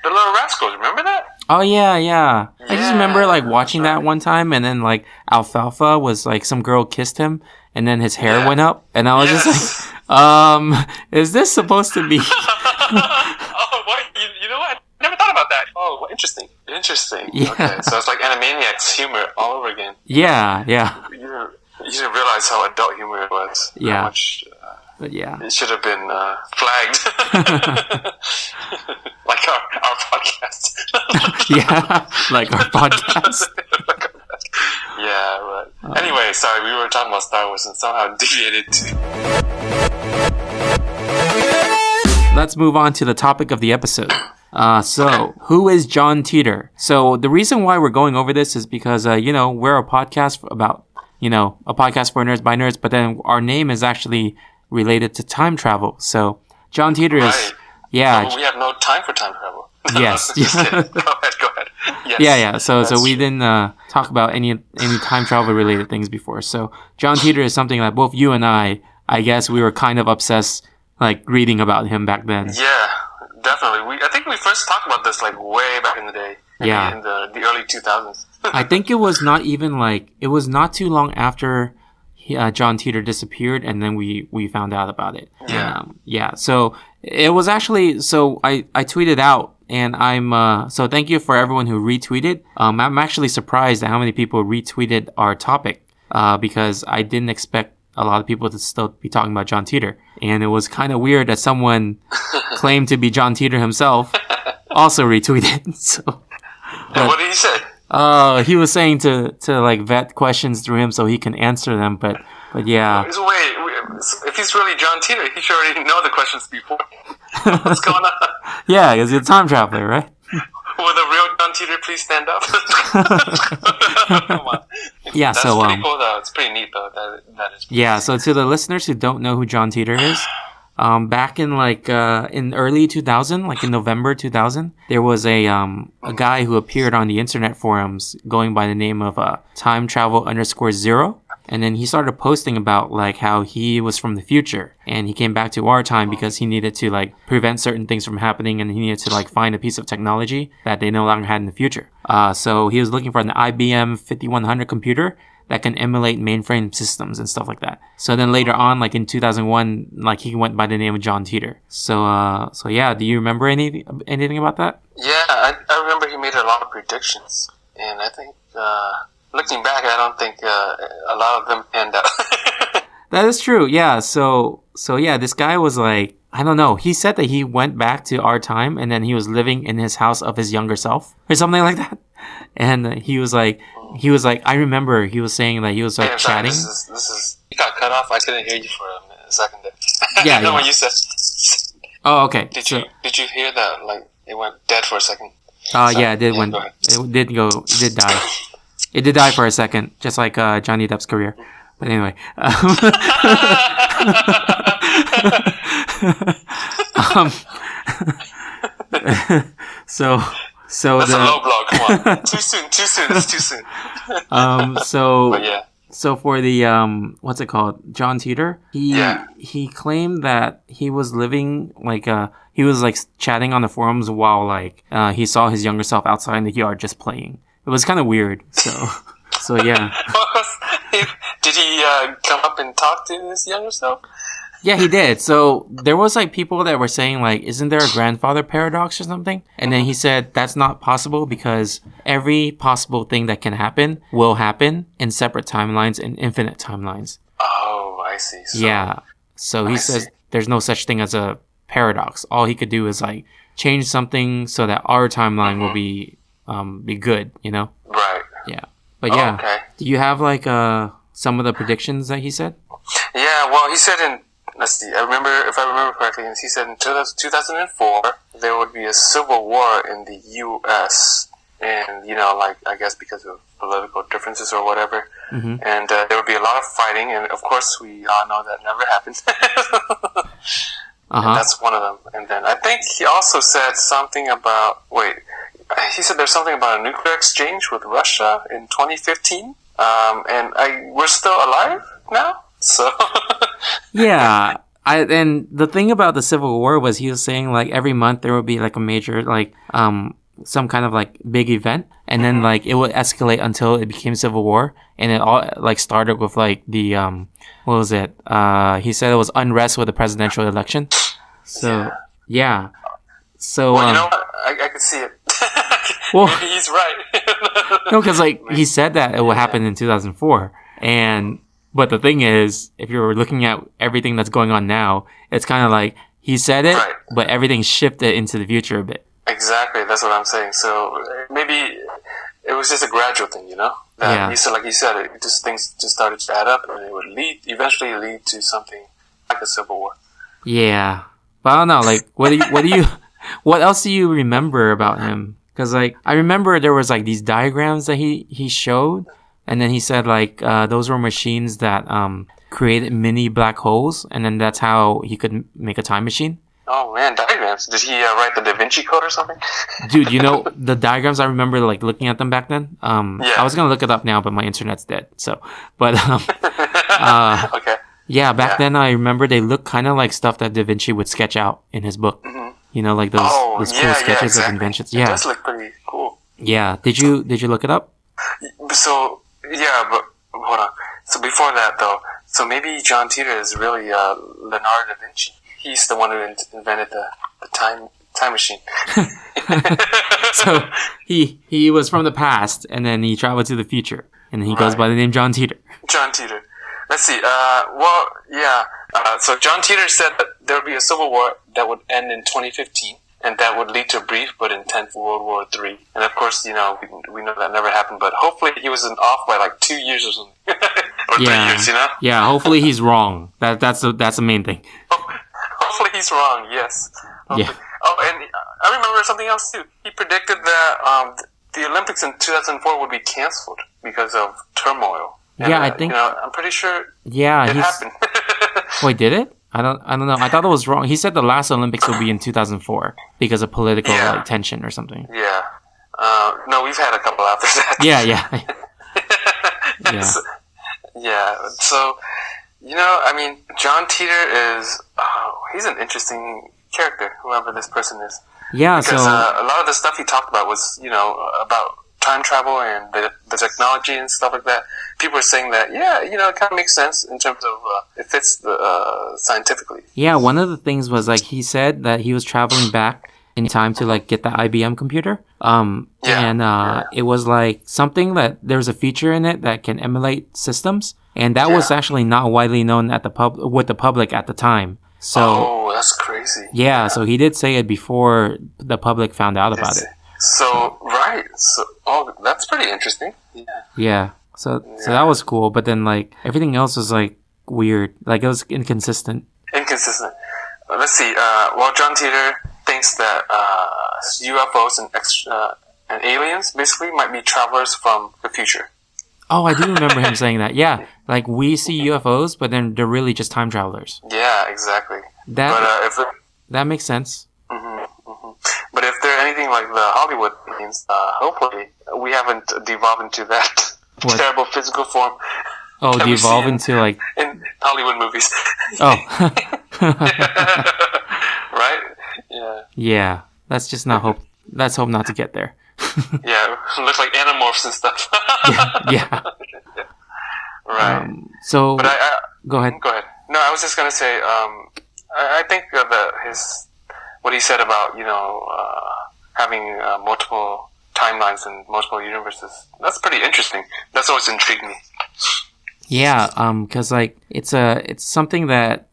The Little Rascals. Remember that? Oh yeah. I just remember like watching that one time, and then like Alfalfa was like some girl kissed him, and then his hair went up, and I was just like, is this supposed to be? Oh, what? You know what? I never thought about that. Oh, well, interesting. Yeah. Okay, so it's like Animaniacs humor all over again. Yeah. You didn't realize how adult humor it was. Yeah. How much, But yeah. it should have been flagged. Like our podcast. Yeah, like our podcast. Yeah, right. Anyway, sorry, we were talking about Star Wars and somehow deviated to... Let's move on to the topic of the episode. So, who is John Titor? So, the reason why we're going over this is because, we're a podcast about, a podcast for nerds by nerds, but then our name is actually related to time travel. So, John Titor is... Yeah. So we have no time for time travel. Yes. Just kidding. Go ahead. Yes. Yeah. So we didn't talk about any time travel related things before. So John Titor is something that both you and I guess we were kind of obsessed, like reading about him back then. Yeah, definitely. I think we first talked about this like way back in the day. Yeah. In the early 2000s. I think it was not even it was not too long after John Titor disappeared, and then we found out about it. Yeah. So it was actually, I tweeted out, and so thank you for everyone who retweeted. I'm actually surprised at how many people retweeted our topic, because I didn't expect a lot of people to still be talking about John Titor. And it was kind of weird that someone claimed to be John Titor himself also retweeted. So, and what did he say? He was saying to like vet questions through him so he can answer them, but yeah. Wait, if he's really John Titor, he should already know the questions before. What's going on? Yeah, because you're a time traveler, right? Will the real John Titor please stand up? Come on. Yeah, That's so pretty cool though. It's pretty neat though. That is. Yeah, so to the listeners who don't know who John Titor is, back in in early 2000, like in November 2000, there was a guy who appeared on the internet forums going by the name of time travel _0. And then he started posting about like how he was from the future and he came back to our time because he needed to like prevent certain things from happening, and he needed to like find a piece of technology that they no longer had in the future. So he was looking for an IBM 5100 computer that can emulate mainframe systems and stuff like that. So then later on, like in 2001, like he went by the name of John Titor. So yeah, do you remember anything about that? Yeah, I remember he made a lot of predictions, and I think looking back, I don't think a lot of them panned out. That is true. Yeah. So yeah, this guy was like, I don't know. He said that he went back to our time and then he was living in his house of his younger self or something like that. And he was like, I remember he was saying that he was like chatting. This is, you got cut off. I couldn't hear you for a second there. Yeah. I know what you said. Oh, okay. Did you hear that? Like it went dead for a second. Yeah, it did. It did die. It did die for a second, just like Johnny Depp's career. But anyway. So That's a low blow. Come on. Too soon. It's too soon. But yeah. So for the what's it called? John Titor, he claimed that he was living he was like chatting on the forums while he saw his younger self outside in the yard just playing. It was kind of weird. So yeah. Did he come up and talk to his younger self? Yeah, he did. So there was people that were saying isn't there a grandfather paradox or something? And then he said that's not possible because every possible thing that can happen will happen in separate timelines and infinite timelines. Oh, I see. So he says there's no such thing as a paradox. All he could do is change something so that our timeline will be good, Right. Yeah. But yeah. Okay. Do you have some of the predictions that he said? Yeah, well, he said let's see, if I remember correctly, he said in 2004, there would be a civil war in the U.S., and, I guess because of political differences or whatever, and there would be a lot of fighting, and of course, we all know that never happened. And that's one of them. And then I think he also said something about, he said there's something about a nuclear exchange with Russia in 2015, and we're still alive now? So yeah, and the thing about the Civil War was he was saying every month there would be a major some kind of big event, and then it would escalate until it became Civil War, and it all started with the what was it? He said it was unrest with the presidential election. So yeah. So you know what? I could see it. Well, maybe he's right. No, because he said that it would happen in 2004, but the thing is, if you're looking at everything that's going on now, it's kind of he said it, but everything shifted into the future a bit. Exactly, that's what I'm saying. So maybe it was just a gradual thing, That like you said, things just started to add up, and it would eventually lead to something like a civil war. Yeah, but I don't know. What else do you remember about him? Because I remember there was these diagrams that he showed. And then he said those were machines that created mini black holes, and then that's how he could make a time machine. Oh man, diagrams! Did he write the Da Vinci Code or something? Dude, the diagrams, I remember looking at them back then. I was gonna look it up now, but my internet's dead. So, but okay. Yeah, back then I remember they looked kind of like stuff that Da Vinci would sketch out in his book. Mm-hmm. Those cool sketches of inventions. Yeah, it does look pretty cool. Yeah. Did you look it up? So. Yeah, but hold on. So before that, though, maybe John Titor is really Leonardo da Vinci. He's the one who invented the time machine. So he was from the past, and then he traveled to the future, and he goes by the name John Titor. John Titor. Let's see. So John Titor said that there would be a civil war that would end in 2015. And that would lead to a brief but intense World War III. And of course, we know that never happened, but hopefully he was off by 2 years or something. Or 3 years, Yeah, hopefully he's wrong. That's the main thing. Hopefully he's wrong, yes. Hopefully. Yeah. Oh, and I remember something else too. He predicted that the Olympics in 2004 would be canceled because of turmoil. And, I think... I'm pretty sure it happened. Wait, did it? I don't know. I thought it was wrong. He said the last Olympics will be in 2004 because of political tension or something. Yeah. No, we've had a couple after that. Yeah. Yeah. So, John Titor is, he's an interesting character, whoever this person is. Yeah, because a lot of the stuff he talked about was, about time travel and the technology and stuff like that. People are saying that, it kind of makes sense in terms of it fits scientifically. Yeah, one of the things was he said that he was traveling back in time to get the IBM computer. It was something that there was a feature in it that can emulate systems, and that was actually not widely known with the public at the time. So, that's crazy. Yeah, so he did say it before the public found out about it. So, right. So, that's pretty interesting. Yeah. Yeah. So that was cool, but then everything else was weird. It was inconsistent. Let's see. John Titor thinks that UFOs and aliens basically might be travelers from the future. Oh, I do remember him saying that. Yeah, we see UFOs, but then they're really just time travelers. Yeah, exactly. That makes sense. But if they're anything seeing like the Hollywood memes, hopefully we haven't devolved into that terrible physical form. Oh, devolve into like in Hollywood movies. Oh. Right? Yeah. Yeah. Let's just not hope. Let's hope not to get there. Yeah, look like animorphs and stuff. Yeah. Right. So, but go ahead. Go ahead. No, I was just gonna say, I think what he said about having multiple timelines and multiple universes. That's pretty interesting. That's always intrigued me. Yeah, because like it's something that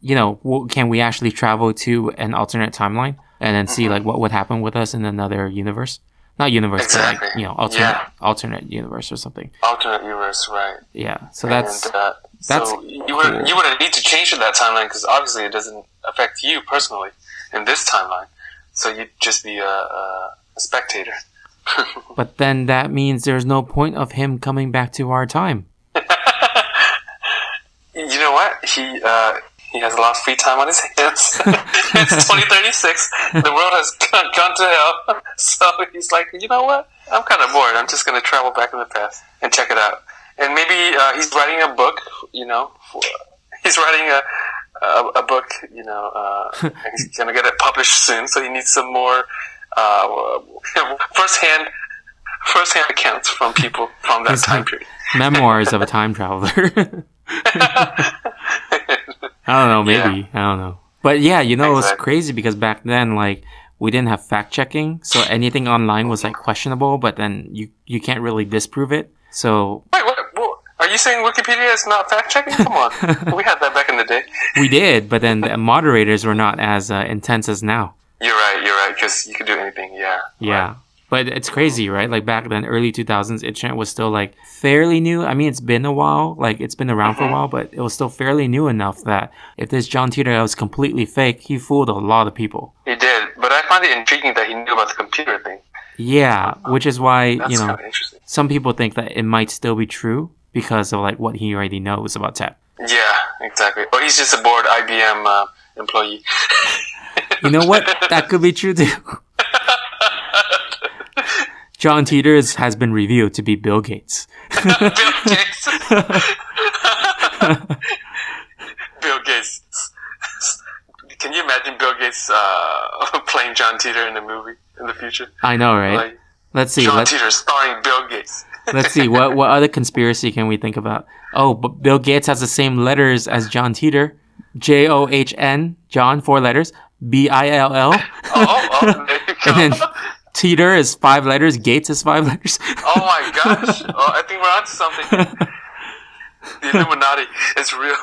can we actually travel to an alternate timeline and then see like what would happen with us in another universe? Not universe, exactly. but like alternate universe or something. Alternate universe, right? Yeah, so that's so you wouldn't need to change that timeline because obviously it doesn't affect you personally in this timeline. So you'd just be a spectator. But then that means there's no point of him coming back to our time. You know what? He has a lot of free time on his hands. It's 2036. The world has gone to hell. So he's like, you know what? I'm kind of bored. I'm just going to travel back in the past and check it out. And maybe he's writing a book. He's writing a book. And he's going to get it published soon. So he needs some more first-hand accounts from people from that time period. Memoirs of a time traveler. I don't know, maybe. I don't know. But yeah, it was crazy because back then, like, we didn't have fact checking, so anything online was like questionable, but then you can't really disprove it. So wait, what? Are you saying Wikipedia is not fact checking? Come on. We had that back in the day. We did, but then the moderators were not as intense as now. You're right, because you could do anything, yeah. Yeah. Right. But it's crazy, right? Like back then, early 2000s, internet was still like fairly new. I mean, it's been a while, like it's been around for a while, but it was still fairly new enough that if this John Titor was completely fake, he fooled a lot of people. He did, but I find it intriguing that he knew about the computer thing. Yeah, which is why, That's kind of interesting. Some people think that it might still be true because of like what he already knows about tech. Yeah, exactly. Or he's just a bored IBM employee. You know what? That could be true too. John Titor has been revealed to be Bill Gates. Bill Gates. Bill Gates. Can you imagine Bill Gates playing John Titor in a movie in the future? I know, right? Like, let's see. John Titor starring Bill Gates. Let's see. What other conspiracy can we think about? Oh, but Bill Gates has the same letters as John Titor. John, John, 4 letters. Bill. Oh, there you go. And then Titor is 5 letters. Gates is 5 letters. Oh my gosh! I think we're onto something. The Illuminati is real.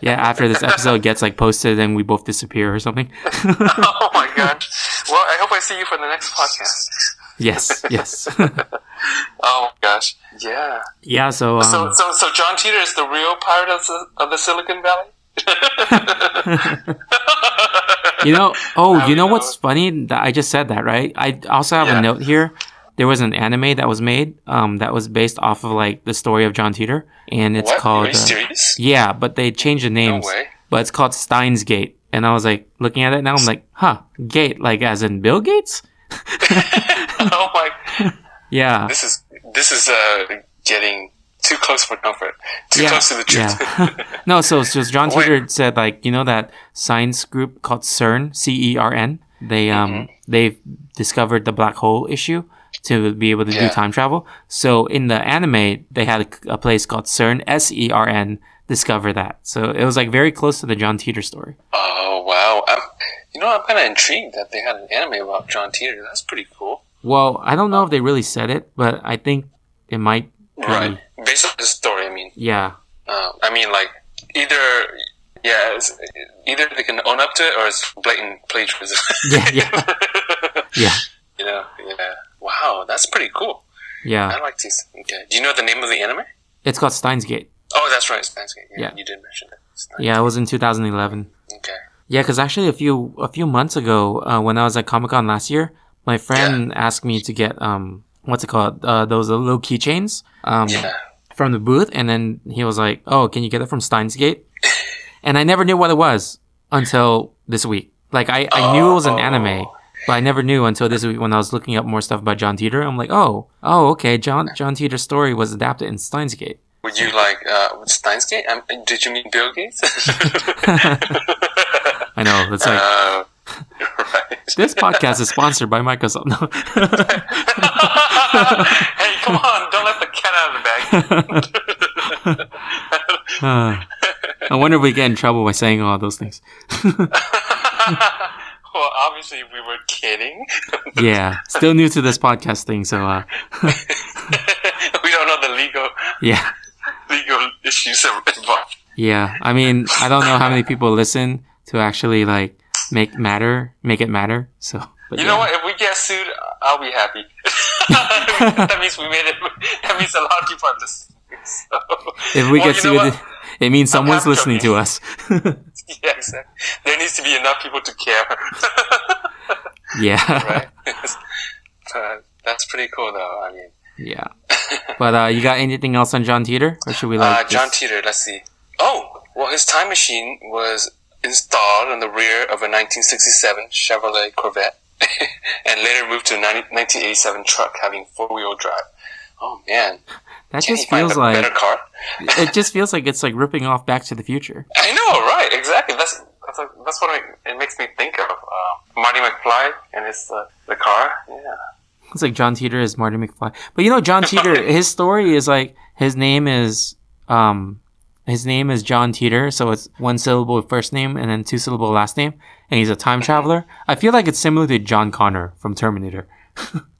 Yeah, after this episode gets like posted, and we both disappear or something. Oh my gosh! Well, I hope I see you for the next podcast. Yes. Oh my gosh! Yeah. Yeah. So John Titor is the real pirate of the Silicon Valley. You know what's funny? I just said that, right? I also have a note here. There was an anime that was made that was based off of like the story of John Titor, and it's called. Are you serious? Yeah, but they changed the names. No way. But it's called Steins Gate, and I was like looking at it now. I'm like, Gate, like as in Bill Gates. Oh my! Yeah. This is getting too close for comfort. Too close to the truth. Yeah. No, so John Titor said like that science group called CERN, CERN. They've discovered the black hole issue to be able to do time travel. So in the anime, they had a place called CERN, SERN, discover that. So it was like very close to the John Titor story. Oh wow! I'm kind of intrigued that they had an anime about John Titor. That's pretty cool. Well, I don't know if they really said it, but I think it might. Right, based on the story. I mean. Yeah. Like either they can own up to it or it's blatant plagiarism. Yeah. Wow, that's pretty cool. Yeah. I like these. Okay. Do you know the name of the anime? It's called Steins Gate. Oh, that's right, Steins Gate. Yeah. You did mention that. Yeah, it was in 2011. Okay. Yeah, because actually a few months ago, when I was at Comic-Con last year, my friend asked me to get what's it called? Those little keychains from the booth, and then he was like, "Oh, can you get it from Steins Gate?" And I never knew what it was until this week. Like I knew it was an anime, But I never knew until this week when I was looking up more stuff about John Titor. I'm like, oh, okay. John Titor's story was adapted in Steins Gate. Would you like Steins Gate? Did you mean Bill Gates? I know. It's like right. This podcast is sponsored by Microsoft. No. Hey, come on! Don't let the cat out of the bag. I wonder if we get in trouble by saying all those things. Well, obviously we were kidding. Yeah, still new to this podcast thing, so we don't know the legal issues involved. Yeah, I mean, I don't know how many people listen to actually like make it matter. So you know what? If we get sued, I'll be happy. That means we made it. That means a lot of people are listening. So. If we get sued, it means someone's listening to us. Yeah, exactly. There needs to be enough people to care. Yeah. Right? That's pretty cool, though. I mean. Yeah. But you got anything else on John Titor? Or should we John Titor, let's see. Oh, well, his time machine was installed in the rear of a 1967 Chevrolet Corvette and later moved to a 1987 truck having four-wheel drive. Oh, man. That just feels like better car? It just feels like it's like ripping off Back to the Future. I know, right? Exactly. That's what it makes me think of. Marty McFly and his the car. Yeah. It's like John Titor is Marty McFly. But you know, John Titor, his story is like his name is John Titor, so it's one syllable first name and then two syllable last name, and he's a time traveler. I feel like it's similar to John Connor from Terminator.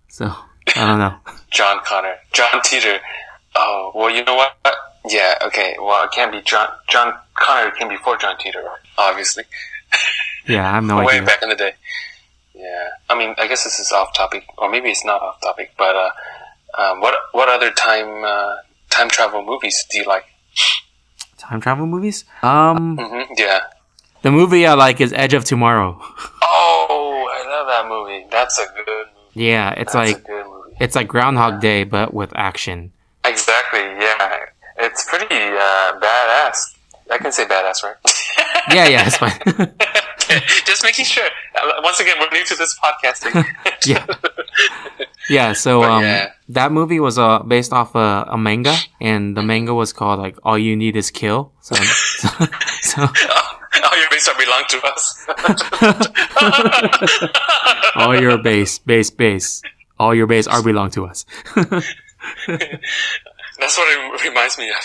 So I don't know. John Connor, John Titor. Oh, well, you know what? Yeah, okay. Well, it can't be John Connor. It came before John Titor, right? Obviously. Yeah, I have no idea. Way back in the day. Yeah. I mean, I guess this is off topic, or maybe it's not off topic, but what other time travel movies do you like? Time travel movies? Yeah. The movie I like is Edge of Tomorrow. Oh, I love that movie. That's a good movie. Yeah, it's like Groundhog Day, but with action. Exactly, yeah. It's pretty badass. I can say badass, right? Yeah, it's fine. Just making sure. Once again, we're new to this podcasting. Yeah, so that movie was based off a manga, and the manga was called like All You Need Is Kill. So all your base are belong to us. All your base. All your base are belong to us. That's what it reminds me of.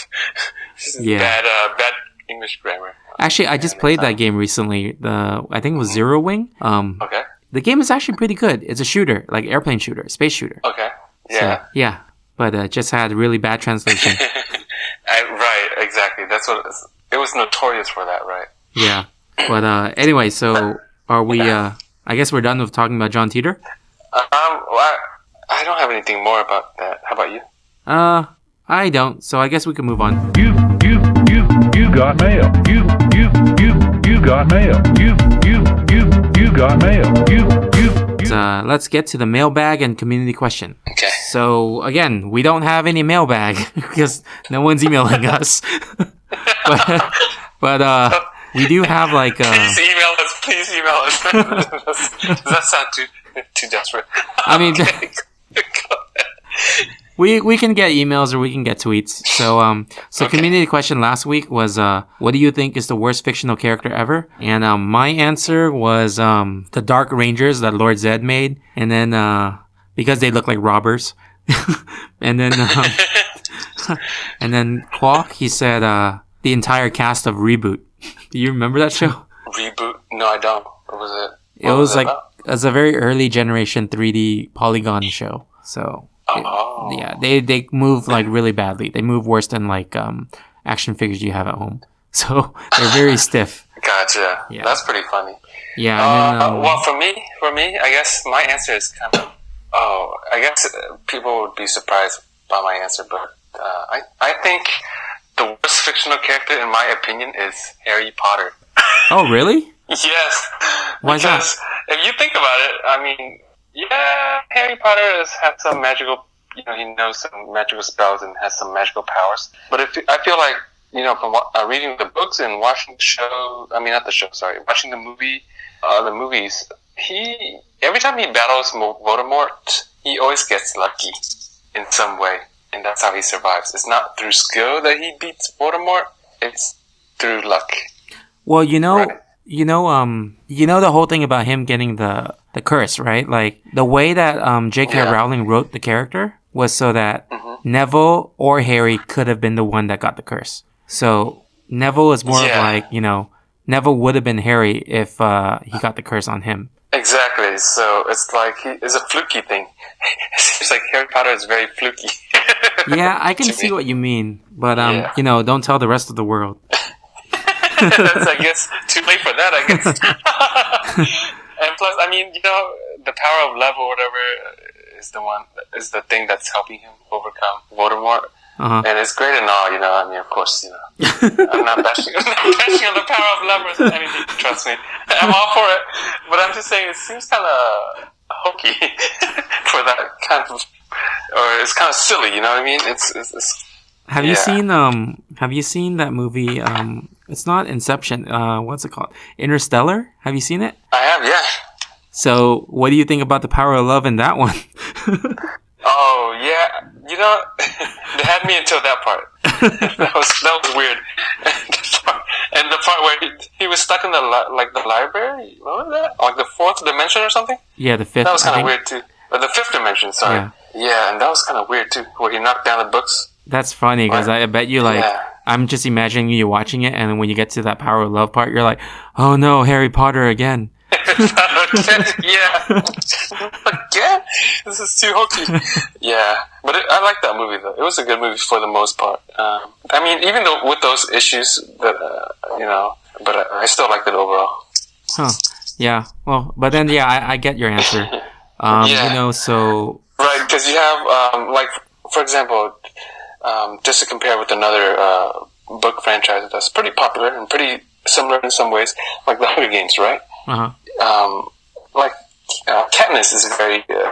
Bad English grammar. Actually, I just played that game recently. I think it was Zero Wing. Okay. The game is actually pretty good. It's a shooter, like airplane shooter, space shooter. Okay. Yeah. So, yeah, but it just had really bad translation. Right. Exactly. That's what it was notorious for. That, right? Yeah. But anyway, so are we? I guess we're done with talking about John Titor. Well, I don't have anything more about that. How about you? I don't. So I guess we can move on. You got mail. You got mail. You got mail. Let's get to the mailbag and community question. Okay. So again, we don't have any mailbag because no one's emailing us. but we do have like. Please email us. Does that sound too desperate? I mean. Okay. We can get emails or we can get tweets. So okay. Community question last week was what do you think is the worst fictional character ever? And my answer was the Dark Rangers that Lord Zed made, and then because they look like robbers, and then Quack, he said the entire cast of Reboot. Do you remember that show? Reboot? No, I don't. What was it? It was like it's a very early generation 3D polygon show. So. Yeah, they move like really badly. They move worse than like action figures you have at home. So they're very stiff. Gotcha. Yeah. That's pretty funny. Yeah. And then, well, for me, I guess my answer is kind of. Oh, I guess people would be surprised by my answer, but I think the worst fictional character, in my opinion, is Harry Potter. Oh, really? Yes. Why is that? If you think about it, I mean. Yeah, Harry Potter has some magical, he knows some magical spells and has some magical powers. But I feel like, from reading the books and watching the show, watching the movies, every time he battles Voldemort, he always gets lucky in some way, and that's how he survives. It's not through skill that he beats Voldemort; it's through luck. Well, Right. you know the whole thing about him getting the curse, right? Like the way that J.K. Yeah. Rowling wrote the character was so that Mm-hmm. Neville or Harry could have been the one that got the curse. So Neville is more of Yeah. like, Neville would have been Harry if he got the curse on him. Exactly. So it's like it's a fluky thing. It seems like Harry Potter is very fluky. Yeah, I can To see me. what you mean, but Yeah. don't tell the rest of the world. That's, I guess, too late for that, I guess. And plus, I mean, the power of love or whatever is the thing that's helping him overcome Voldemort. Uh-huh. And it's great and all, I mean, of course, I'm not bashing on the power of love or anything, trust me. I'm all for it. But I'm just saying, it seems kind of hokey for that kind of, or it's kind of silly, you know what I mean? It's Have you Yeah. seen that movie? It's not Inception. What's it called? Interstellar. Have you seen it? I have, yeah. So, what do you think about the power of love in that one? Oh yeah, they had me until that part. that was weird. And the part where he was stuck in the library. What was that? Like the fourth dimension or something? Yeah, the fifth. That was I kind of think. weird too. Or the fifth dimension. Sorry. Yeah, and that was kind of weird too, where he knocked down the books. That's funny because I bet you Yeah. I'm just imagining you watching it, and when you get to that power of love part, you're like, oh no, Harry Potter again. Yeah. Again? This is too hokey. Yeah. But I like that movie, though. It was a good movie for the most part. I mean, even though with those issues, that but I still liked it overall. Huh. Yeah. Well, but then, I get your answer. Yeah. So... Right, because you have, for example, just to compare with another book franchise that's pretty popular and pretty similar in some ways, like the Hunger Games, right? Uh-huh. Katniss is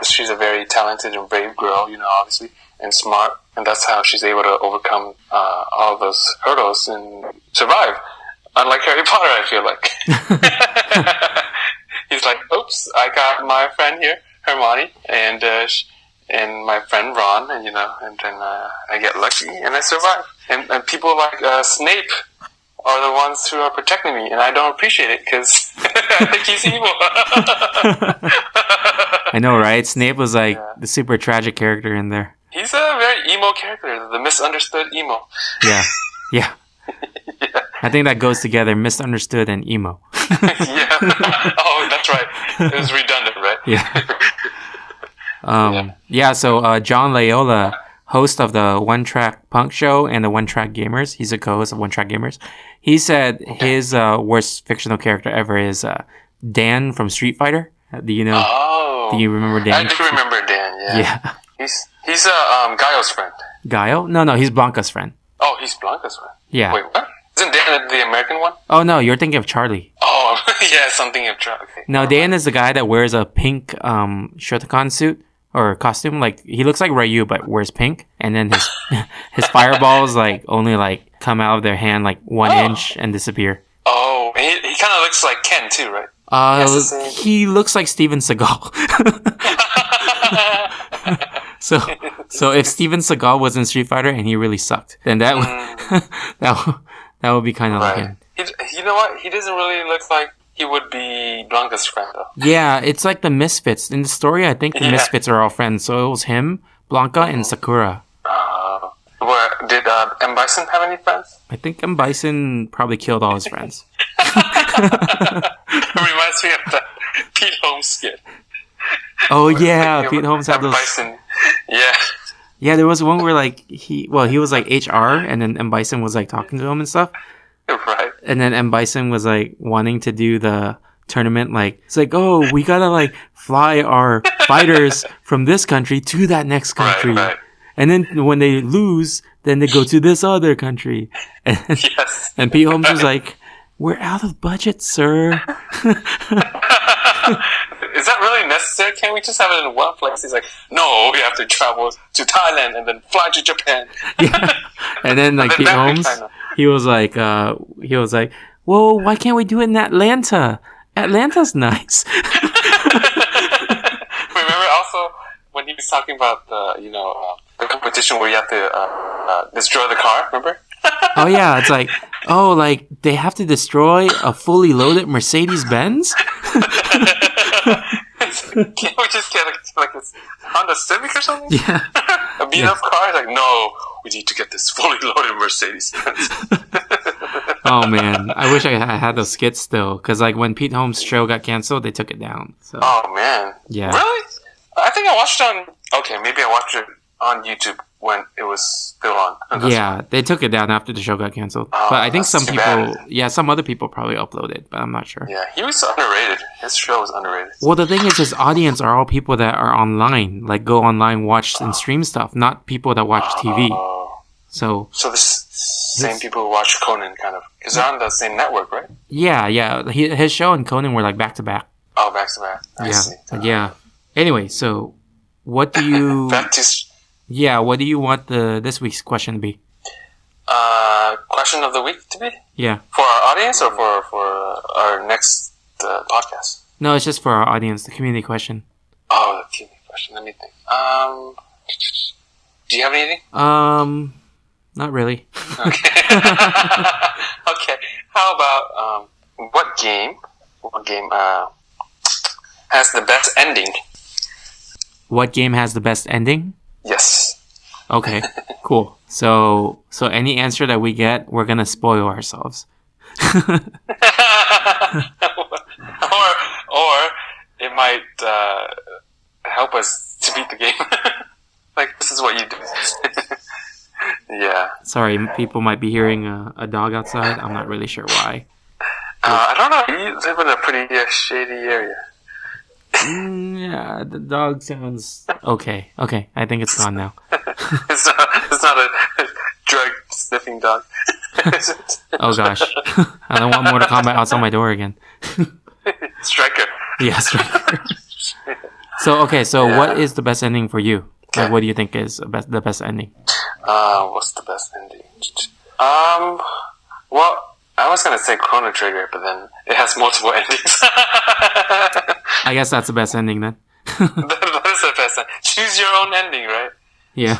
she's a very talented and brave girl, obviously, and smart, and that's how she's able to overcome all of those hurdles and survive. Unlike Harry Potter, I feel like. He's like, oops, I got my friend here, Hermione, and my friend Ron, and then I get lucky and I survive. And people like Snape are the ones who are protecting me, and I don't appreciate it because I think he's evil. I know, right? Snape was the super tragic character in there. He's a very emo character, the misunderstood emo. Yeah. Yeah. I think that goes together, misunderstood and emo. Yeah. Oh, that's right. It was redundant, right? Yeah. So John Layola, host of the One Track Punk Show and the One Track Gamers, he's a co-host of One Track Gamers. He said his worst fictional character ever is Dan from Street Fighter. Do you know? Oh. Do you remember Dan? I do remember Dan, yeah. Yeah. He's Gaio's friend. Gaio? No, he's Blanca's friend. Oh, he's Blanca's friend. Yeah. Wait, what? Isn't Dan the American one? Oh, no, you're thinking of Charlie. Oh, yeah, something of Charlie. Okay. No, Dan is the guy that wears a pink Shotokan suit or costume. Like, he looks like Ryu, but wears pink. And then his fireballs, only, come out of their hand, 1 inch and disappear. Oh, he kind of looks like Ken, too, right? He looks like Steven Seagal. So if Steven Seagal was in Street Fighter and he really sucked, then that would be kind of like him. You know what? He doesn't really look like he would be Blanca's friend, though. Yeah, it's like the Misfits. In the story, I think the Misfits are all friends. So it was him, Blanca, and Sakura. Did M. Bison have any friends? I think M. Bison probably killed all his friends. It reminds me of the Pete Holmes skit. Oh yeah, Pete Holmes had M. those. Bison. Yeah. Yeah, there was one where he was HR, and then M. Bison was talking to him and stuff. Right. And then M. Bison was wanting to do the tournament. It's oh, we gotta fly our fighters from this country to that next country. Right. And then when they lose, then they go to this other country. And, Yes. and Pete Holmes was like, we're out of budget, sir. Is that really necessary? Can't we just have it in one place? He's like, no, we have to travel to Thailand and then fly to Japan. Yeah. And then Pete back to Holmes, China. he was like, well, why can't we do it in Atlanta? Atlanta's nice. he's talking about the competition where you have to destroy the car. Remember? Oh yeah, it's like they have to destroy a fully loaded Mercedes Benz. Can't we just get like this Honda Civic or something? Yeah, a beat up car. It's like, no, we need to get this fully loaded Mercedes Benz. Oh man, I wish I had those skits still, because like when Pete Holmes' show got canceled, they took it down. So. Oh man, yeah, really? I think I watched it on. Okay, maybe I watched it on YouTube when it was still on. Yeah, they took it down after the show got canceled. Oh, but I think some people, bad. Some other people probably uploaded, but I'm not sure. Yeah, he was underrated. His show was underrated. Well, the thing is, his audience are all people that are online, like go online, watch and stream stuff, not people that watch TV. So the same people who watch Conan, kind of, because they're on the same network, right? Yeah. His show and Conan were like back to back. Oh, back to back. I see. Yeah. Anyway, so what do you? Yeah, what do you want this week's question to be? Question of the week to be? Yeah. For our audience or for our next podcast? No, it's just for our audience, the community question. Oh, the community question. Let me think. Do you have anything? Not really. Okay. Okay. How about what game has the best ending? What game has the best ending? Yes. Okay, cool. So any answer that we get, we're gonna spoil ourselves. or it might help us to beat the game. Like, this is what you do. Yeah. Sorry, people might be hearing a dog outside. I'm not really sure why. I don't know. You live in a pretty shady area. Yeah, the dog sounds okay. Okay, I think it's gone now. It's not a drug sniffing dog. Oh gosh, I don't want Mortal Kombat outside my door again. Striker. Yeah, Striker. So what is the best ending for you? Like, what do you think is the best ending? What's the best ending? Well, I was gonna say Chrono Trigger, but then it has multiple endings. I guess that's the best ending then. That is the best ending. Choose your own ending, right? Yeah.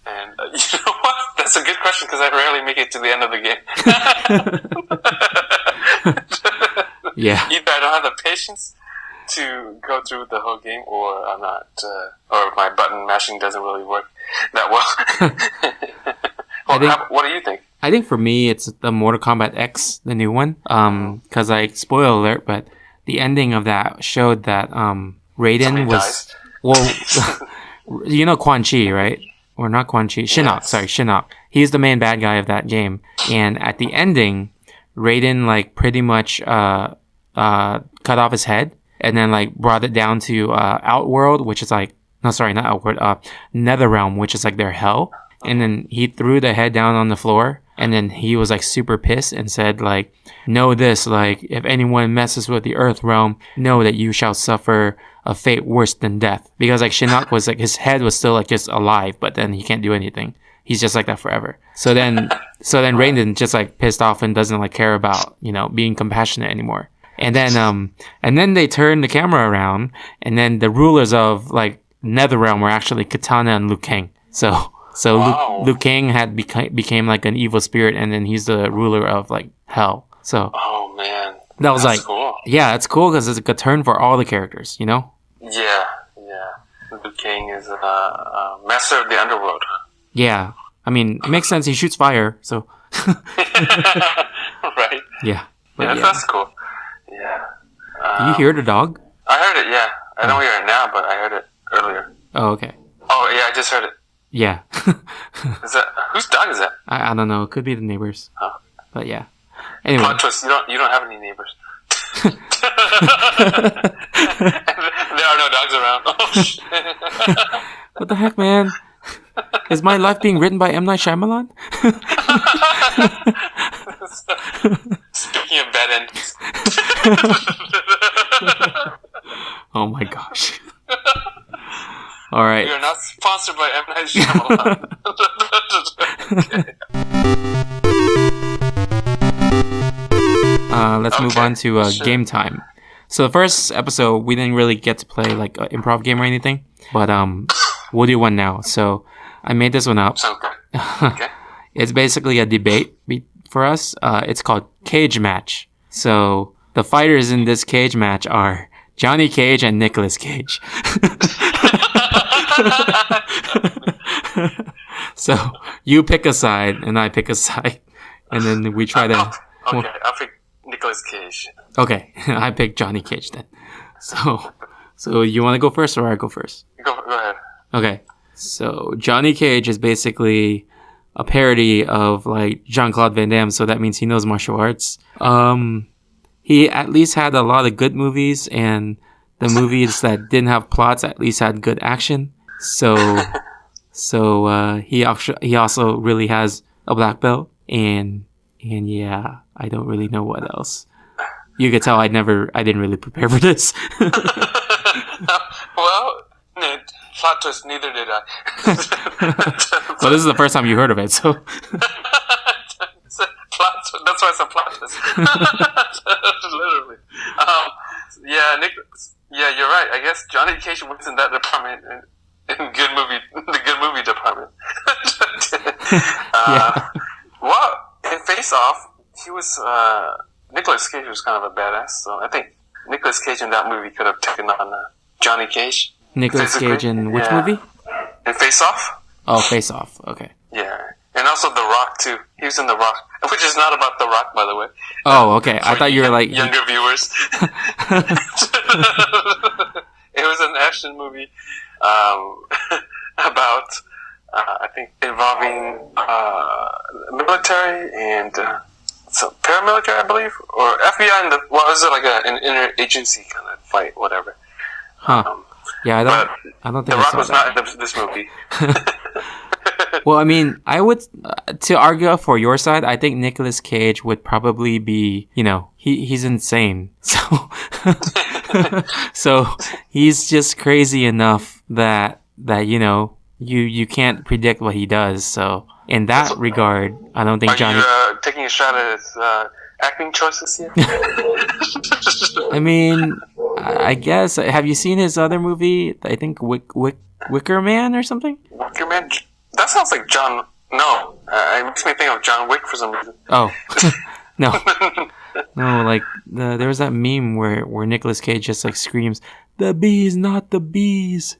And you know what? That's a good question because I rarely make it to the end of the game. Yeah. Either I don't have the patience to go through the whole game, or I'm not, or my button mashing doesn't really work that well. What do you think? I think for me, it's the Mortal Kombat X, the new one. Because spoiler alert, but the ending of that showed that Raiden was dies. Well, you know Quan Chi, right? Or not Quan Chi, Shinnok. Yes. Sorry, Shinnok. He's the main bad guy of that game. And at the ending, Raiden like pretty much cut off his head and then like brought it down to Outworld, which is like not Outworld, Netherrealm, which is like their hell. And then he threw the head down on the floor, and then he was like super pissed and said like, know this, like if anyone messes with the Earth realm, know that you shall suffer a fate worse than death. Because like Shinnok was like, his head was still like just alive, but then he can't do anything. He's just like that forever. So then Raiden just like pissed off and doesn't like care about, being compassionate anymore. And then they turned the camera around, and then the rulers of like Netherrealm were actually Katana and Liu Kang. So Wow. Liu Kang had became like an evil spirit, and then he's the ruler of like hell. So Oh man, that was that's like, cool. yeah, it's cool because it's like a turn for all the characters, Yeah. Liu Kang is a master of the underworld. Yeah, I mean, it makes sense. He shoots fire, so Right? yeah. But Yeah, that's cool. Yeah. Do you hear the dog? I heard it, yeah. I don't hear it now, but I heard it earlier. Oh, okay. Oh, yeah, I just heard it. Yeah. Is that whose dog is that? I don't know. It could be the neighbors. Oh. But yeah. Anyway. Plot twist, you don't have any neighbors. There are no dogs around. Oh shit. What the heck, man? Is my life being written by M. Night Shyamalan? Speaking of bad endings. Oh my gosh. All right. We are not sponsored by M. Night Shyamalan. Let's move on to game time. So the first episode, we didn't really get to play like an improv game or anything, but we'll do one now. So I made this one up. Sounds good. Okay. It's basically a debate for us. It's called Cage Match. So the fighters in this cage match are Johnny Cage and Nicolas Cage. So you pick a side and I pick a side, and then we try to. Okay, I'll pick Nicolas Cage. Okay, I pick Johnny Cage then. So you want to go first or I go first? Go ahead. Okay. So Johnny Cage is basically a parody of like Jean-Claude Van Damme, so that means he knows martial arts. He at least had a lot of good movies, and the movies that didn't have plots at least had good action. So he also really has a black belt, and yeah, I don't really know what else. You could tell I didn't really prepare for this. Well, plot twist, neither did I. Well, this is the first time you heard of it, so. That's why it's a plot twist. Literally. Yeah, you're right. I guess Johnny Cage wins in that department, in the good movie department. Well, in Face Off, he was, Nicolas Cage was kind of a badass, so I think Nicolas Cage in that movie could have taken on Johnny Cage. Nicolas Cage in which movie? In Face Off. Oh, Face Off. Okay. Yeah. And also The Rock, too. He was in The Rock, which is not about The Rock, by the way. Oh, okay. I thought you were like... Younger viewers. It was an action movie about, I think, involving military and some paramilitary, I believe, or FBI, and was it like an interagency kind of fight, whatever. Huh. Yeah, I don't think The Rock I was saw that. not in this movie. Well, I mean, I would, to argue for your side, I think Nicolas Cage would probably be, he's insane. So, so he's just crazy enough that, you can't predict what he does. So in that regard, I don't think Johnny... Are you taking a shot at his acting choices here? I mean, I guess, have you seen his other movie? I think Wicker Man or something? Wicker Man? That sounds like John... No. It makes me think of John Wick for some reason. Oh. No. No, like, there was that meme where Nicolas Cage just, like, screams, "The bees, not the bees."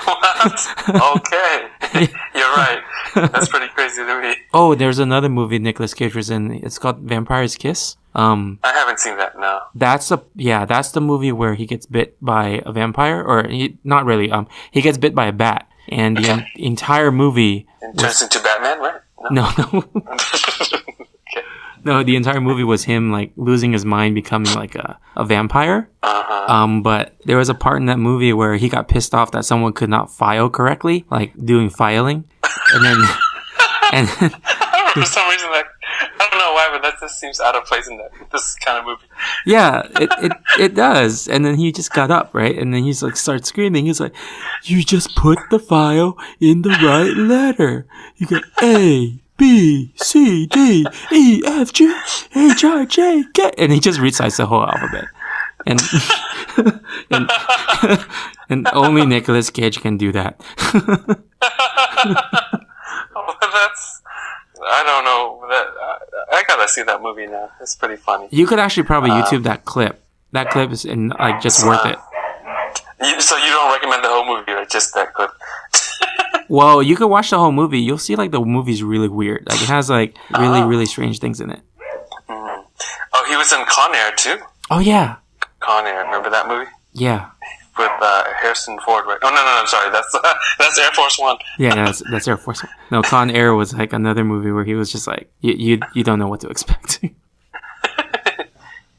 What? Okay. You're right. That's pretty crazy to me. Oh, there's another movie Nicolas Cage was in. It's called Vampire's Kiss. I haven't seen that, no. That's the movie where he gets bit by a vampire, or not really. He gets bit by a bat. And the entire movie... And turns into Batman, right? No. Okay. No, the entire movie was him, like, losing his mind, becoming, like, a vampire. Uh-huh. But there was a part in that movie where he got pissed off that someone could not file correctly, like, doing filing. And then... For some reason, I don't know why, but that just seems out of place in this kind of movie. Yeah, it does. And then he just got up, right? And then he's like, starts screaming. He's like, "You just put the file in the right letter. You got A, B, C, D, E, F, G, H, I, J, K." And he just recites the whole alphabet. And and only Nicolas Cage can do that. I don't know. I gotta see that movie now. It's pretty funny. You could actually probably YouTube that clip. That clip is just worth it. So you don't recommend the whole movie, right? Just that clip? Well, you could watch the whole movie. You'll see like the movie's really weird. Like it has like really strange things in it. Mm-hmm. Oh, he was in Con Air too. Oh yeah. Con Air. Remember that movie? Yeah. With Harrison Ford, right? Oh no, I'm sorry. That's Air Force One. Yeah, that's Air Force One. No, Con Air was like another movie where he was just like you don't know what to expect.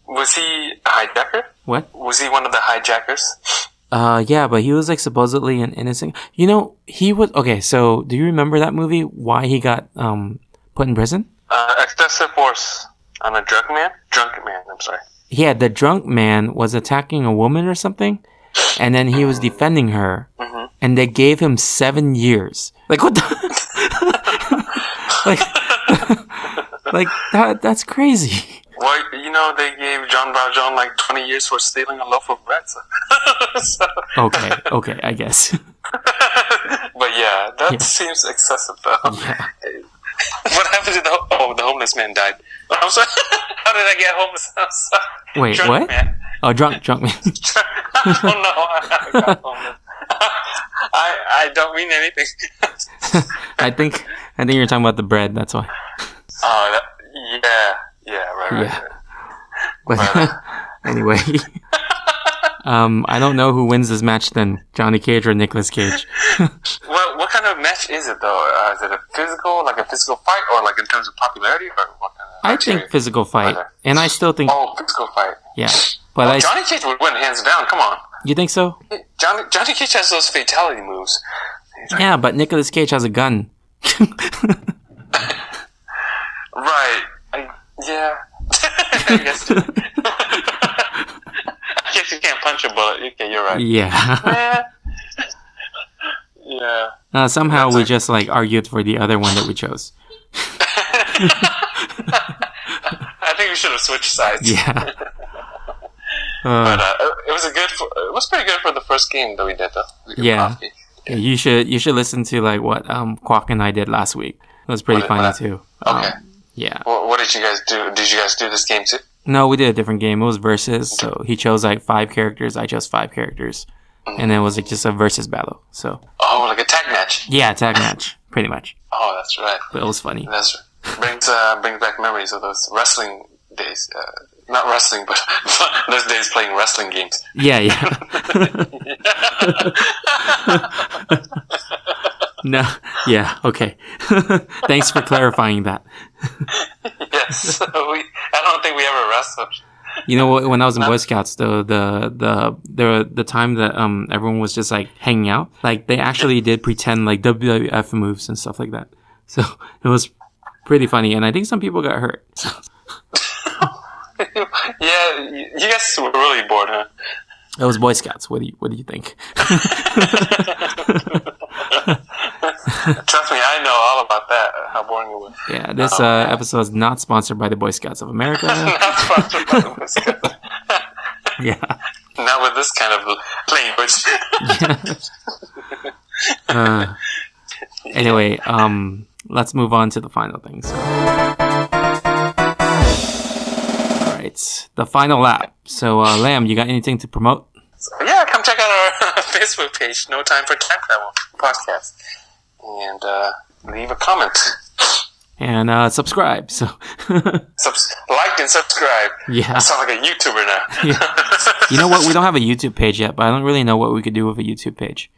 Was he a hijacker? What? Was he one of the hijackers? Yeah, but he was like supposedly an innocent. He was okay. So, do you remember that movie? Why he got put in prison? Excessive force on a drunk man. I'm sorry. Yeah, the drunk man was attacking a woman or something. And then he was defending her, and they gave him 7 years. Like what? Like that's crazy. Well, they gave John Valjean like 20 years for stealing a loaf of bread. So. Okay, I guess. That seems excessive, though. Yeah. What happened to the homeless man died? I'm sorry. How did I get homeless? I'm sorry. Wait, Drunk what? Man. Oh, drunk man. Oh no, I got homeless. I don't mean anything. I think you're talking about the bread. That's why. Oh, right. Yeah. But anyway, I don't know who wins this match then, Johnny Cage or Nicolas Cage. What kind of match is it though? Is it a physical fight, or like in terms of popularity, or what kind of? I think physical fight, and I still think. Oh, physical fight. Yeah, but Johnny Cage would win hands down. Come on. You think so? Johnny Cage has those fatality moves. Yeah, but Nicolas Cage has a gun. Right. Yeah. I guess. I guess you can't punch a bullet. Okay, you're right. Yeah. Yeah. Somehow we just like argued for the other one that we chose. I think we should have switched sides. Yeah. But it was pretty good for the first game that we did though. Yeah. You should listen to like what Kwok and I did last week. It was pretty funny too. Okay. Yeah. What did you guys do? Did you guys do this game too? No, we did a different game. It was versus. So he chose like 5 characters. I chose 5 characters. And then it was like just a versus battle. So. Oh, like a tag match. Yeah, tag match, pretty much. Oh, that's right. But it was funny. That's brings back memories of those wrestling days. Not wrestling, but those days playing wrestling games. Yeah. No. Yeah. Okay. Thanks for clarifying that. Yes. I don't think we ever wrestled. You know what? When I was in Boy Scouts, though, the time that everyone was just like hanging out, like they actually did pretend like WWF moves and stuff like that. So it was pretty funny, and I think some people got hurt. So. Yeah, you guys were really bored, huh? It was Boy Scouts. What do you think? Trust me, I know all about that. How boring it was. Yeah, this episode is not sponsored by the Boy Scouts of America. Not sponsored by the Boy Scouts. Yeah. Not with this kind of language. Anyway, let's move on to the final things. All right, the final lap. So, Lamb, you got anything to promote? Yeah, come check out our Facebook page, No Time for Time Travel Podcast, and leave a comment. And subscribe. So like and subscribe. Yeah. I sound like a YouTuber now. Yeah. You know what? We don't have a YouTube page yet, but I don't really know what we could do with a YouTube page.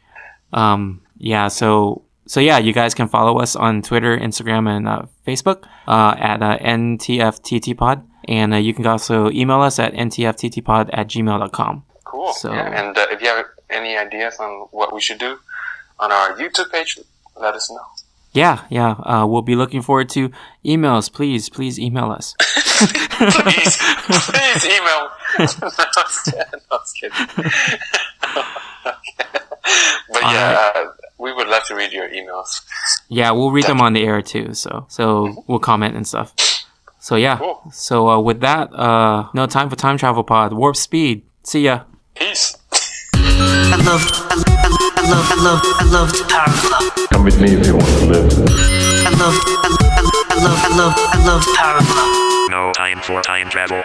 Yeah. So yeah, you guys can follow us on Twitter, Instagram, and Facebook at NTFTTpod, and you can also email us at ntfttpod@gmail.com. Cool. So, yeah, and if you have any ideas on what we should do on our YouTube page, let us know. Yeah. We'll be looking forward to emails. Please email us. please email. No, I was kidding. Okay. But yeah, we would love to read your emails. Yeah, we'll read them on the air too. So we'll comment and stuff. So yeah. Cool. So with that, no time for time travel pod. Warp speed. See ya. Peace. I love the power glove. Come with me if you want to live. I love the power glove. No time for time travel.